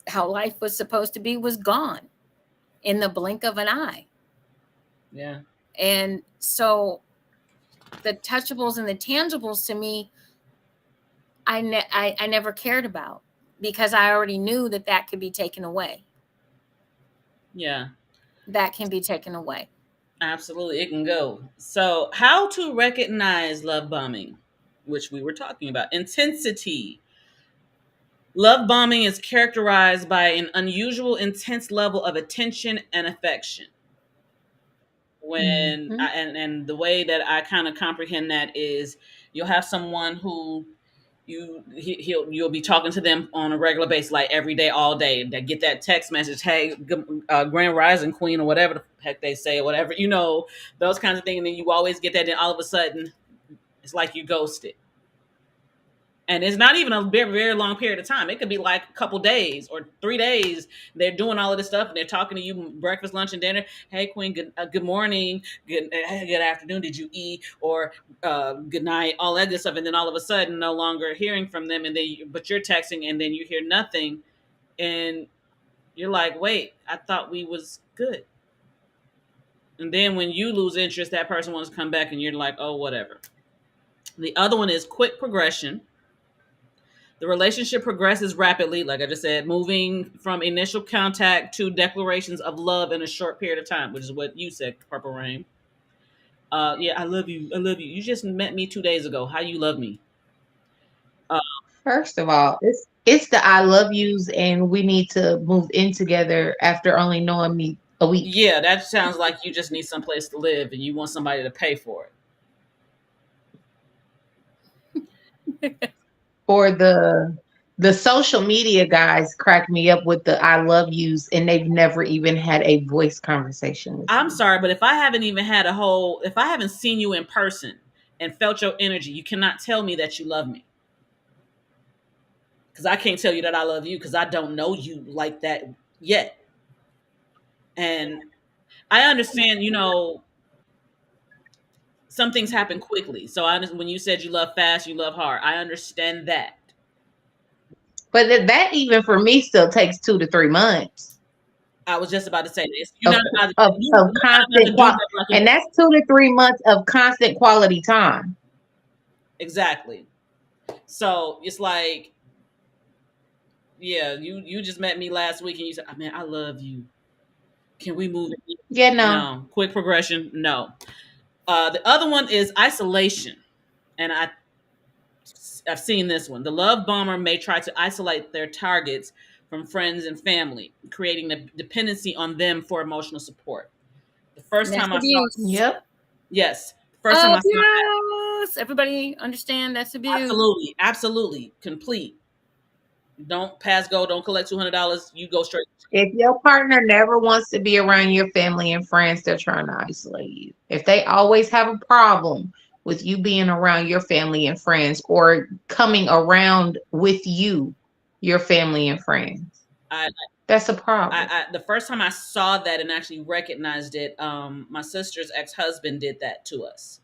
how life was supposed to be was gone in the blink of an eye. Yeah. And so the touchables and the tangibles, to me, I never cared about, because I already knew that could be taken away. Yeah. That can be taken away. Absolutely. It can go. So, how to recognize love bombing, which we were talking about. Intensity. Love bombing is characterized by an unusual, intense level of attention and affection. When Mm-hmm. and the way that I kind of comprehend that is, you'll have someone who you'll be talking to them on a regular basis, like every day, all day. They get that text message, hey, Grand Rising Queen, or whatever the heck they say, or whatever, those kinds of things. And then you always get that, and all of a sudden, it's like you ghosted. And it's not even a very, very long period of time. It could be like a couple days or 3 days. They're doing all of this stuff and they're talking to you breakfast, lunch, and dinner. Hey, Queen, good morning, good afternoon. Did you eat? Or good night, all that good stuff. And then all of a sudden, no longer hearing from them. And then, but you're texting, and then you hear nothing, and you're like, wait, I thought we was good. And then when you lose interest, that person wants to come back, and you're like, oh, whatever. The other one is quick progression. The relationship progresses rapidly, like I just said, moving from initial contact to declarations of love in a short period of time, which is what you said, Purple Rain. Yeah, I love you. I love you. You just met me 2 days ago. How you love me? Uh, First of all, it's the I love yous, and we need to move in together after only knowing me a week. yeah, that sounds like you just need someplace to live and you want somebody to pay for it. Or the social media guys crack me up with the I love yous, and they've never even had a voice conversation with I'm me. sorry, but if I haven't seen you in person and felt your energy, you cannot tell me that you love me. Because I can't tell you that I love you because I don't know you like that yet. And I understand, some things happen quickly. So when you said you love fast, you love hard. I understand that. But that even for me still takes 2 to 3 months I was just about to say this. of of You're not going constant to do that and that's 2 to 3 months of constant quality time. exactly. So it's like, yeah, you just met me last week and you said, "Oh, man, I love you. Can we move it?" Yeah, no. No. Quick progression. No. The other one is isolation, and I've seen this one. The love bomber may try to isolate their targets from friends and family, creating a dependency on them for emotional support. The first That's time I saw, abuse. Yep. yes, first time I saw that, Abuse. Everybody understand that's abuse. absolutely, absolutely, complete. Don't pass go. Don't collect $200. You go straight. If your partner never wants to be around your family and friends, they're trying to isolate you. If they always have a problem with you being around your family and friends or coming around with you, your family and friends, I, that's a problem. the first time I saw that and actually recognized it, my sister's ex husband did that to us.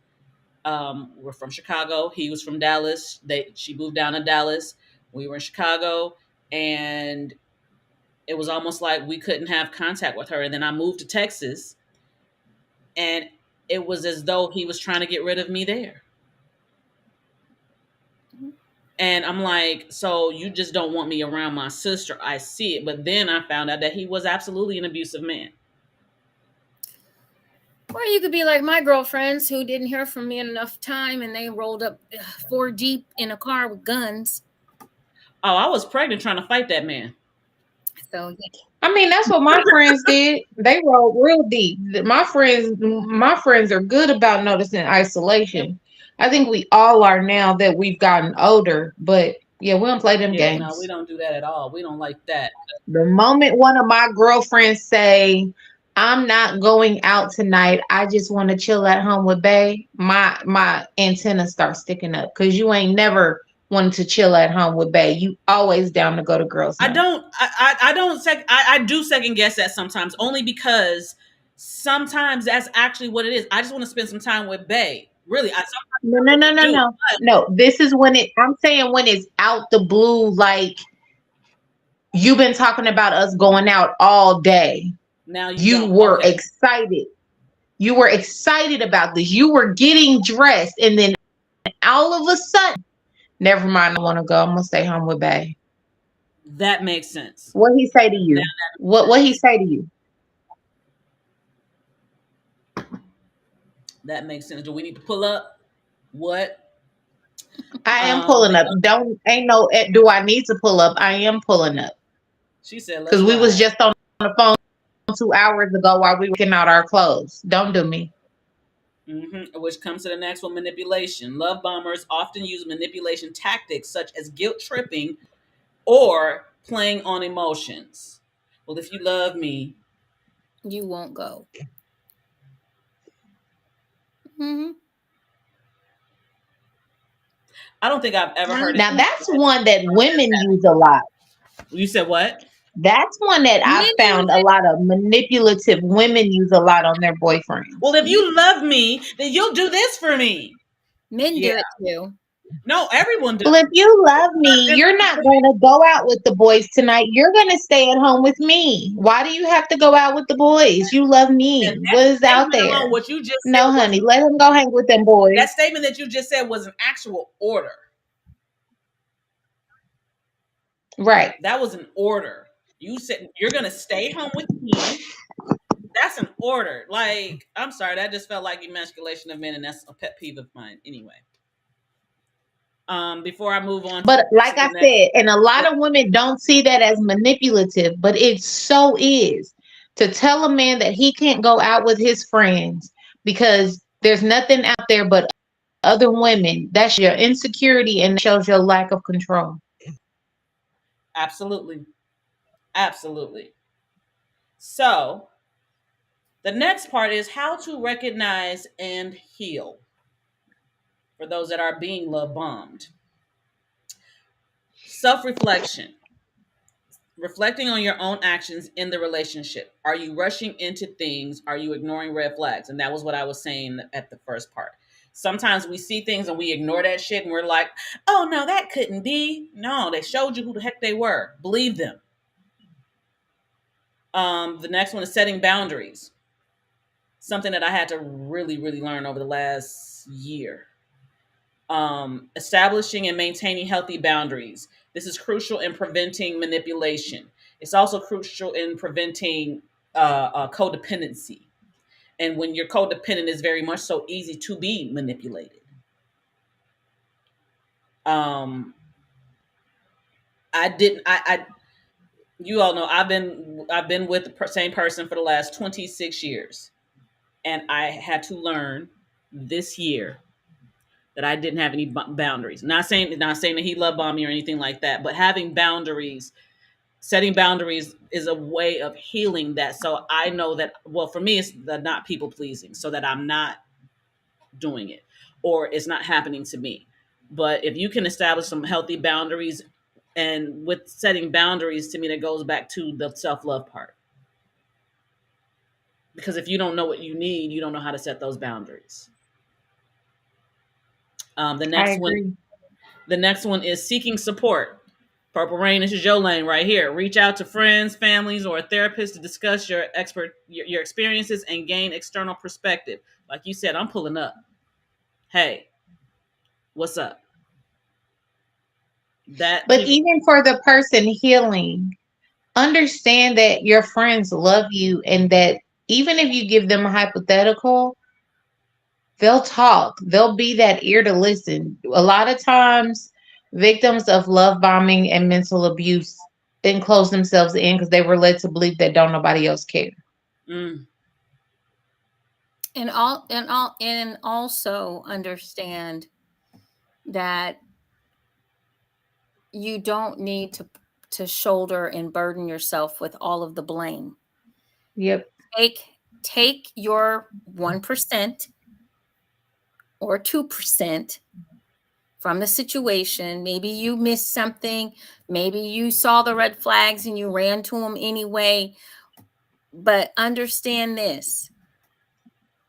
We're from Chicago. He was from Dallas. She moved down to Dallas. We were in Chicago, and it was almost like we couldn't have contact with her. And then I moved to Texas, and it was as though he was trying to get rid of me there. And I'm like, so you just don't want me around my sister. I see it. But then I found out that he was absolutely an abusive man. Or you could be like my girlfriends who didn't hear from me in enough time and they rolled up 4 deep in a car with guns. Oh, I was pregnant trying to fight that man. So yeah. I mean, that's what my friends did. They rolled real deep. My friends are good about noticing isolation. I think we all are now that we've gotten older, but yeah, we don't play them Yeah, no, we games. don't do that at all. We don't like that. The moment one of my girlfriends say, "I'm not going out tonight. I just want to chill at home with Bay," my antennas start sticking up because you ain't never wanted to chill at home with Bay. You always down to go to girls' night. I do second guess that sometimes, only because sometimes that's actually what it is. I just want to spend some time with Bay. Really, I sometimes No, no, no, no, do. no. No, this is when I'm saying when it's out the blue, like you've been talking about us going out all day. Now you You don't. were Okay. excited. You were excited about this. You were getting dressed, and then all of a sudden, never mind, I want to go. I'm gonna stay home with Bay. That makes sense. What he say to you? What he say to you? That makes sense. Do we need to pull up? What? I am pulling up. Do I need to pull up? I am pulling up. She said, let's Because we was ride. just on the phone 2 hours ago while we were getting out our clothes. Don't do me. Which comes to the next one, manipulation. Love bombers often use manipulation tactics such as guilt tripping or playing on emotions. Well, if you love me, You won't go. Mm-hmm. I don't think I've ever heard it. Now that's one that women use a lot. You said what? That's one that I've Men found use a it. lot of manipulative women use a lot on their boyfriends. Well, if you love me, then you'll do this for me. Men Yeah. do it too. No, everyone does. Well, if you love me, you're not going to go out with the boys tonight. You're going to stay at home with me. Why do you have to go out with the boys? You love me. And What that is out statement there? alone, what you just said, No, honey, let him go hang with them boys. that statement that you just said was an actual order. Right. That was an order. You said you're going to stay home with me, That's an order. Like, I'm sorry, that just felt like emasculation of men, and that's a pet peeve of mine. Anyway, before I move on But to like the I next, said, and a lot of women don't see that as manipulative, but it so is. To tell a man that he can't go out with his friends because there's nothing out there but other women, that's your insecurity and shows your lack of control. absolutely, absolutely. So the next part is how to recognize and heal for those that are being love bombed. Self reflection. Reflecting on your own actions in the relationship. Are you rushing into things? Are you ignoring red flags? And that was what I was saying at the first part. Sometimes we see things and we ignore that shit and we're like, oh no, that couldn't be. No, they showed you who the heck they were. Believe them. The next one is setting boundaries. Something that I had to really, really learn over the last year. Establishing and maintaining healthy boundaries. This is crucial in preventing manipulation. It's also crucial in preventing codependency. And when you're codependent, it's very much so easy to be manipulated. Um, I didn't. I you all know I've been with the same person for the last 26 years, and I had to learn this year that I didn't have any boundaries. Not saying that he love bombed me or anything like that, but having boundaries, setting boundaries is a way of healing that. So I know that, well, for me, it's the not people pleasing, so that I'm not doing it or it's not happening to me. But if you can establish some healthy boundaries, and with setting boundaries, to me, that goes back to the self love part. Because if you don't know what you need, you don't know how to set those boundaries. The I next one agree. The next one is seeking support. Purple Rain, this is your lane right here. Reach out to friends, families, or a therapist to discuss your experiences and gain external perspective. Like you said, I'm pulling up. Hey, what's up? That But people. even for the person healing, understand that your friends love you and that even if you give them a hypothetical, they'll talk. They'll be that ear to listen. A lot of times, victims of love bombing and mental abuse enclose themselves in because they were led to believe that don't nobody else care. Mm, And also understand that you don't need to shoulder and burden yourself with all of the blame. Yep. Take your 1% or 2% from the situation. Maybe you missed something, maybe you saw the red flags and you ran to them anyway, but understand this: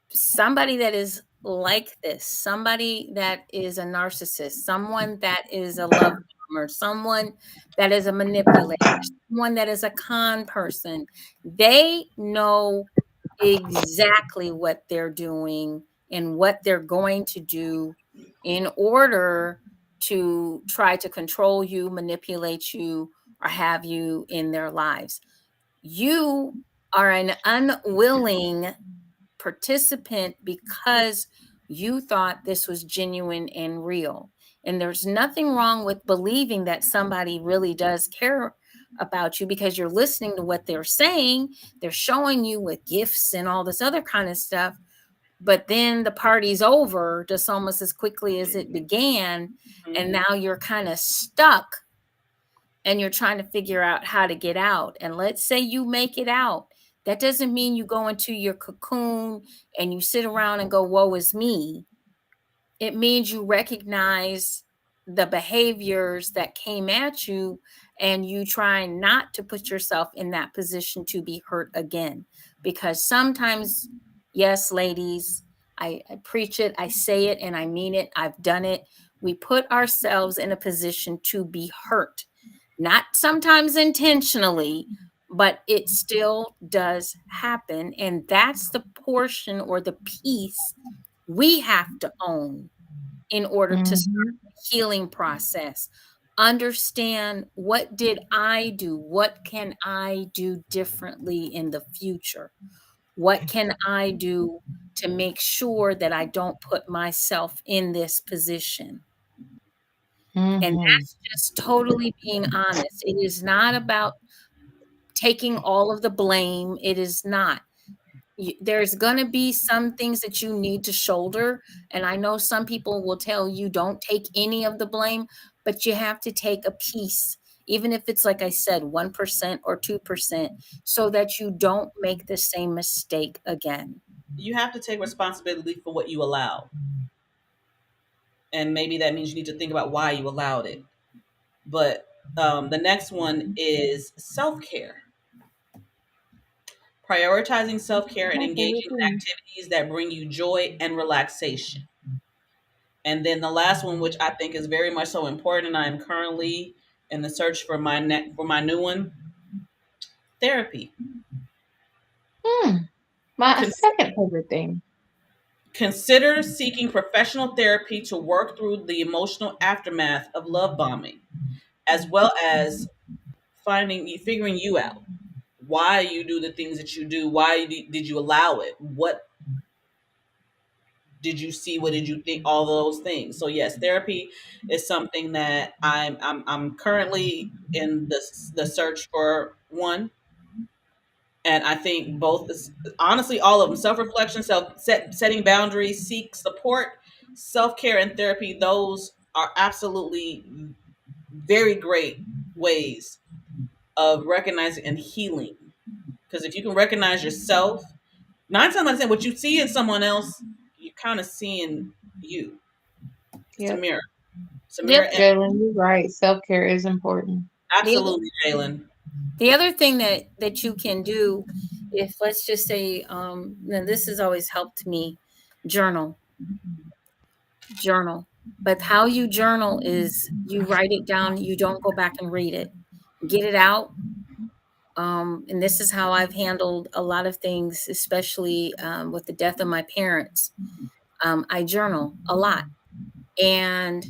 somebody that is like this, somebody that is a narcissist, someone that is a love bomber, someone that is a manipulator, someone that is a con person, they know exactly what they're doing and what they're going to do in order to try to control you, manipulate you, or have you in their lives. You are an unwilling participant because you thought this was genuine and real. And there's nothing wrong with believing that somebody really does care about you because you're listening to what they're saying. They're showing you with gifts and all this other kind of stuff. But then the party's over just almost as quickly as it began. And mhm. now you're kind of stuck and you're trying to figure out how to get out. And let's say you make it out. That doesn't mean you go into your cocoon and you sit around and go, woe is me. It means you recognize the behaviors that came at you and you try not to put yourself in that position to be hurt again. Because sometimes, yes, ladies, I preach it, I say it, and I mean it. I've done it. We put ourselves in a position to be hurt, not sometimes intentionally, but it still does happen. And that's the portion or the piece we have to own in order to start Hmm. the healing process. Understand, what did I do? What can I do differently in the future? What can I do to make sure that I don't put myself in this position? And Mm-hmm. that's just totally being honest. It is not about taking all of the blame. It is not. There's going to be some things that you need to shoulder. And I know some people will tell you don't take any of the blame, but you have to take a piece, even if it's, like I said, 1% or 2%, so that you don't make the same mistake again. You have to take responsibility for what you allow. And maybe that means you need to think about why you allowed it. But the next one is self care. Prioritizing self care and My favorite engaging in thing. activities that bring you joy and relaxation. And then the last one, which I think is very much so important, I am currently in the search for for my new one, therapy. My Cons- second favorite thing. Consider seeking professional therapy to work through the emotional aftermath of love bombing, as well as figuring you out, why you do the things that you do, why did you allow it, what did you see, what did you think, all those things. So yes, therapy is something that I'm currently in the search for one. And I think both honestly, all of them, self-reflection, setting boundaries, seek support, self-care, and therapy, those are absolutely very great ways of recognizing and healing. Because if you can recognize yourself, 9 times out of 10, what you see in someone else, you're kind of seeing you. It's a Yep. mirror. It's a mirror. Yep. And Jalen, you're right. Self care is important. The other, absolutely, Jalen. the other thing that you can do, if let's just say, and this has always helped me, journal, journal. But how you journal is you write it down. You don't go back and read it. Get it out. And this is how I've handled a lot of things, especially with the death of my parents. I journal a lot, and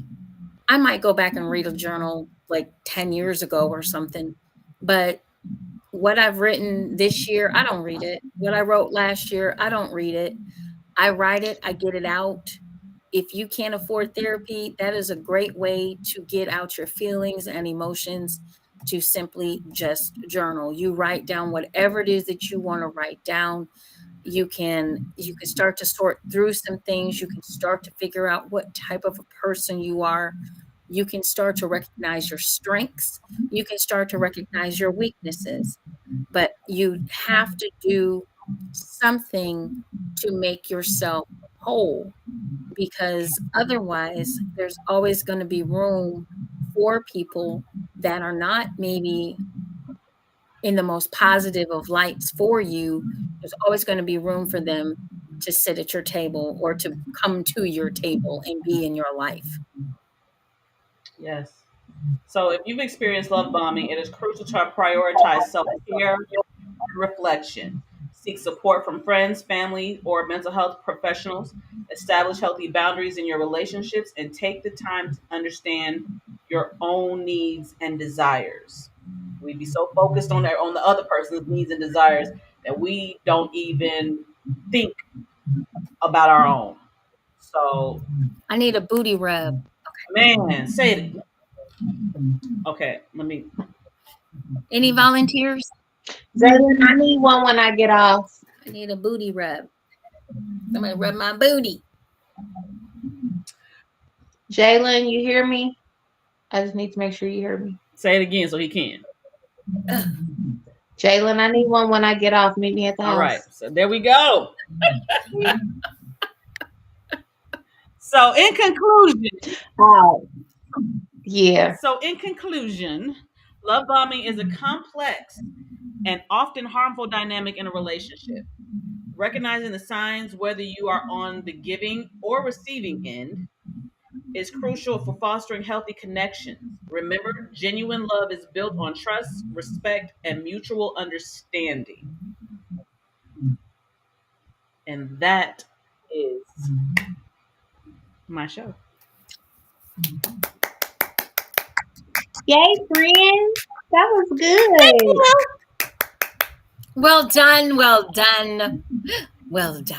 I might go back and read a journal like 10 years ago or something. But what I've written this year, I don't read it. What I wrote last year, I don't read it. I write it, I get it out. If you can't afford therapy, that is a great way to get out your feelings and emotions, to simply just journal. You write down whatever it is that you want to write down. You can start to sort through some things. You can start to figure out what type of a person you are. You can start to recognize your strengths. You can start to recognize your weaknesses. But you have to do something to make yourself whole, because otherwise there's always going to be room for people that are not maybe in the most positive of lights for you. There's always going to be room for them to sit at your table or to come to your table and be in your life. Yes. So if you've experienced love bombing, it is crucial to prioritize self-care and reflection. Seek support from friends, family, or mental health professionals. Establish healthy boundaries in your relationships and take the time to understand your own needs and desires. We be so focused on the other person's needs and desires that we don't even think about our own. So, I need a booty rub. man, say it. Okay, let me. Any volunteers? Jalen, I need one when I get off. I need a booty rub. Somebody rub my booty. Jalen, you hear me? I just need to make sure you hear me. Say it again so he can. Jalen, I need one when I get off. Meet me at the All right. house. So there we go. So in conclusion, Oh, yeah. love bombing is a complex and often harmful dynamic in a relationship. Recognizing the signs, whether you are on the giving or receiving end, is crucial for fostering healthy connections. Remember, genuine love is built on trust, respect, and mutual understanding. And that is my show. Yay, friends. That was good. Well done. Well done. Well done.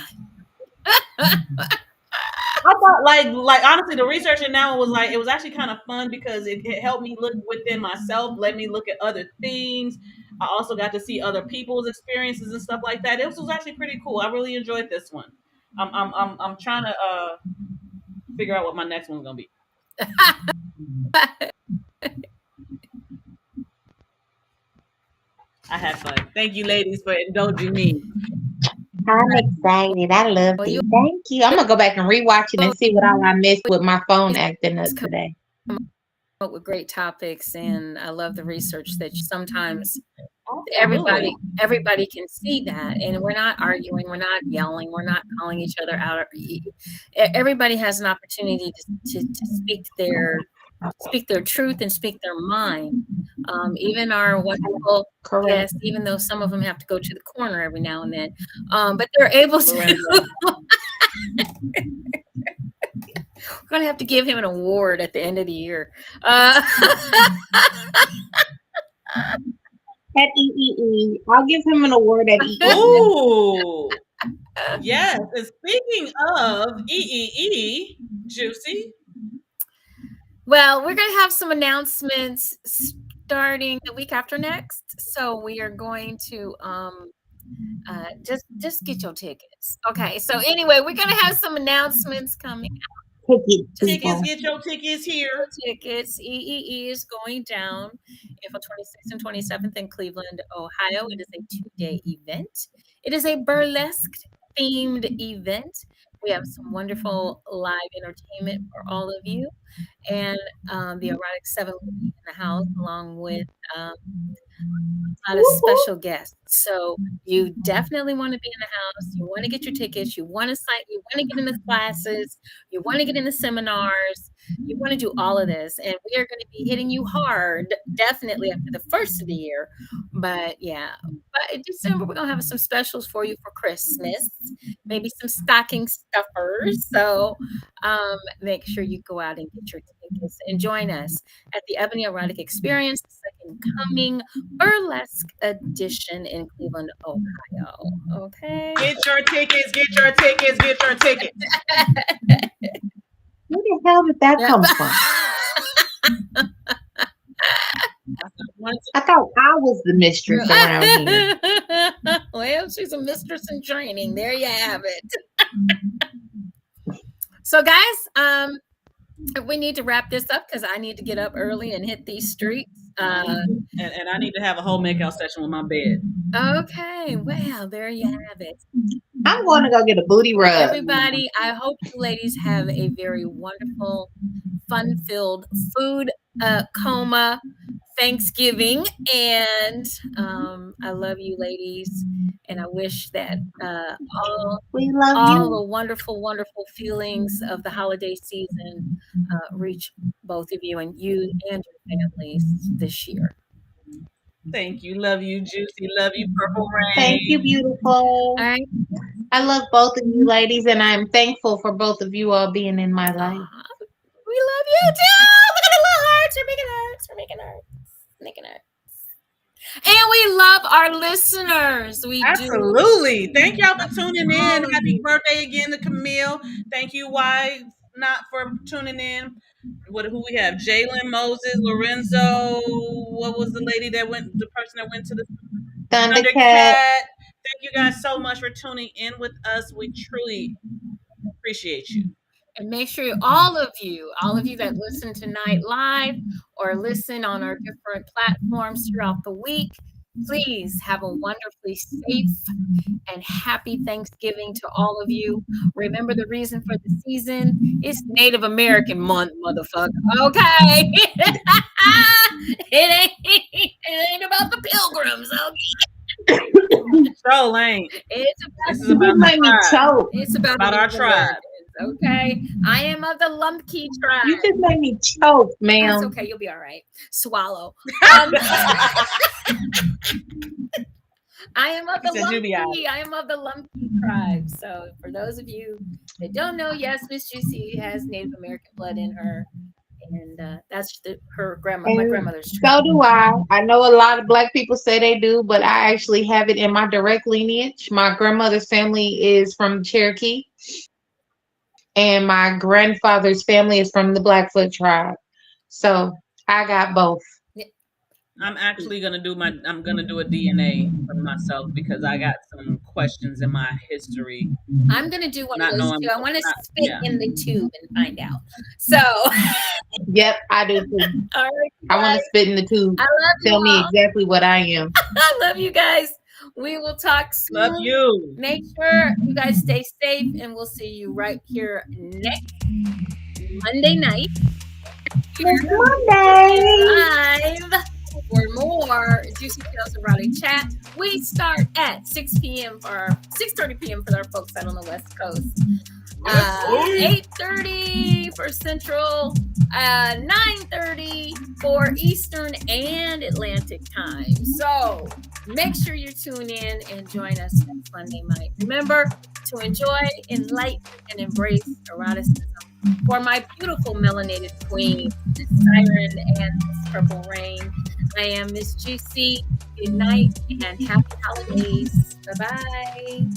I thought like honestly the research in that one was like it was actually kind of fun because it helped me look within myself, let me look at other things. I also got to see other people's experiences and stuff like that. It was actually pretty cool. I really enjoyed this one. I'm trying to figure out what my next one's gonna be. I had fun. Thank you, ladies, for indulging me. I'm excited. I love Well, you it. Thank you. I'm gonna go back and rewatch it and see what all I missed with my phone acting up always come today. up with great topics, and I love the research that sometimes Absolutely. everybody can see that, and we're not arguing, we're not yelling, we're not calling each other out. Everybody has an opportunity to speak their truth and speak their mind. Even our wonderful Correct. guests, even though some of them have to go to the corner every now and then, but they're able to. Lorenzo. We're gonna have to give him an award at the end of the year. Uh, At EEE. I'll give him an award at EEE. Ooh. Yes. And speaking of EEE, JewCee. well, we're gonna have some announcements starting the week after next. So we are going to just get your tickets. Okay. So anyway, we're gonna have some announcements coming. Ticket Tickets, people. get your tickets here. Tickets. EEE is going down April 26th and 27th in Cleveland, Ohio. It is a 2-day event. It is a burlesque themed event. We have some wonderful live entertainment for all of you, and the Erotic Seven will be in the house along with a lot of special guests. So you definitely want to be in the house. You want to get your tickets. You want to sign. You want to get in the classes. You want to get in the seminars. You want to do all of this, and we are going to be hitting you hard, definitely after the first of the year. But yeah, but in December we're gonna have some specials for you for Christmas. Maybe some stocking stuffers. So make sure you go out and get your tickets and join us at the Ebony Erotic Experience, the second coming burlesque edition in Cleveland, Ohio. Okay. Get your tickets, get your tickets, get your tickets. Where the hell did that Yeah. come from? I thought I was the mistress around here. Well, she's a mistress in training. There you have it. So, guys, we need to wrap this up because I need to get up early and hit these streets. And I need to have a whole makeout session with my bed. Okay, well, there you have it. I'm going to go get a booty rub. Everybody, I hope you ladies have a very wonderful, fun-filled food coma Thanksgiving, and I love you, ladies, and I wish that We love all you. the wonderful, wonderful feelings of the holiday season reach both of you and your families this year. Thank you. Love you, JewCee. Love you, Purple Rain. Thank you, beautiful. All right. I love both of you ladies, and I'm thankful for both of you all being in my life. We love you too. Look at the little hearts. We're making hearts. We're making hearts. Making hearts. And we love our listeners. We Absolutely. Thank y'all for tuning in. Happy birthday again to Camille. Thank you, Why Not, for tuning in. Who we have? Jalen, Moses, Lorenzo. What was the lady that went? The person that went to the Thundercat. Thank you guys so much for tuning in with us. We truly appreciate you. And make sure all of you that listen tonight live or listen on our different platforms throughout the week, please have a wonderfully safe and happy Thanksgiving to all of you. Remember, the reason for the season is Native American month, motherfucker. Okay. it ain't about the pilgrims, okay? So ain't. It's This is You about made me choke. It's about our tribe. Okay, I am of the Lumpkey tribe. You just made me choke, ma'am. That's okay. You'll be all right. Swallow. I am of the Lumpkey. I am of the Lumpkey tribe. So, for those of you that don't know, yes, Miss JewCee has Native American blood in her, and that's my And grandmother's so tree. do I. I know a lot of Black people say they do, but I actually have it in my direct lineage. My grandmother's family is from Cherokee, and my grandfather's family is from the Blackfoot tribe. So I got both. Yeah. I'm actually gonna do I'm gonna do a DNA for myself because I got some questions in my history, I'm gonna do one of not those knowing too. I want to not spit yeah. in the tube and find out. So, Yep, I do too. all right, I want to guys. spit in the tube. I love you Tell me all. exactly what I am. I love you guys. We will talk Love soon. you. Make sure you guys stay safe, and we'll see you right here next Monday night It's Monday. live for more Juicy Tales Erotic Chat. We start at 6 p.m. for 6:30 p.m. for our folks out on the West Coast. 8:30 for Central, 9:30 for Eastern and Atlantic time. So make sure you tune in and join us next Monday night. Remember to enjoy, enlighten, and embrace eroticism. For my beautiful melanated queen, Miss Siren and Miss Purple Rain, I am Miss JewCee. Good night and happy holidays. Bye-bye.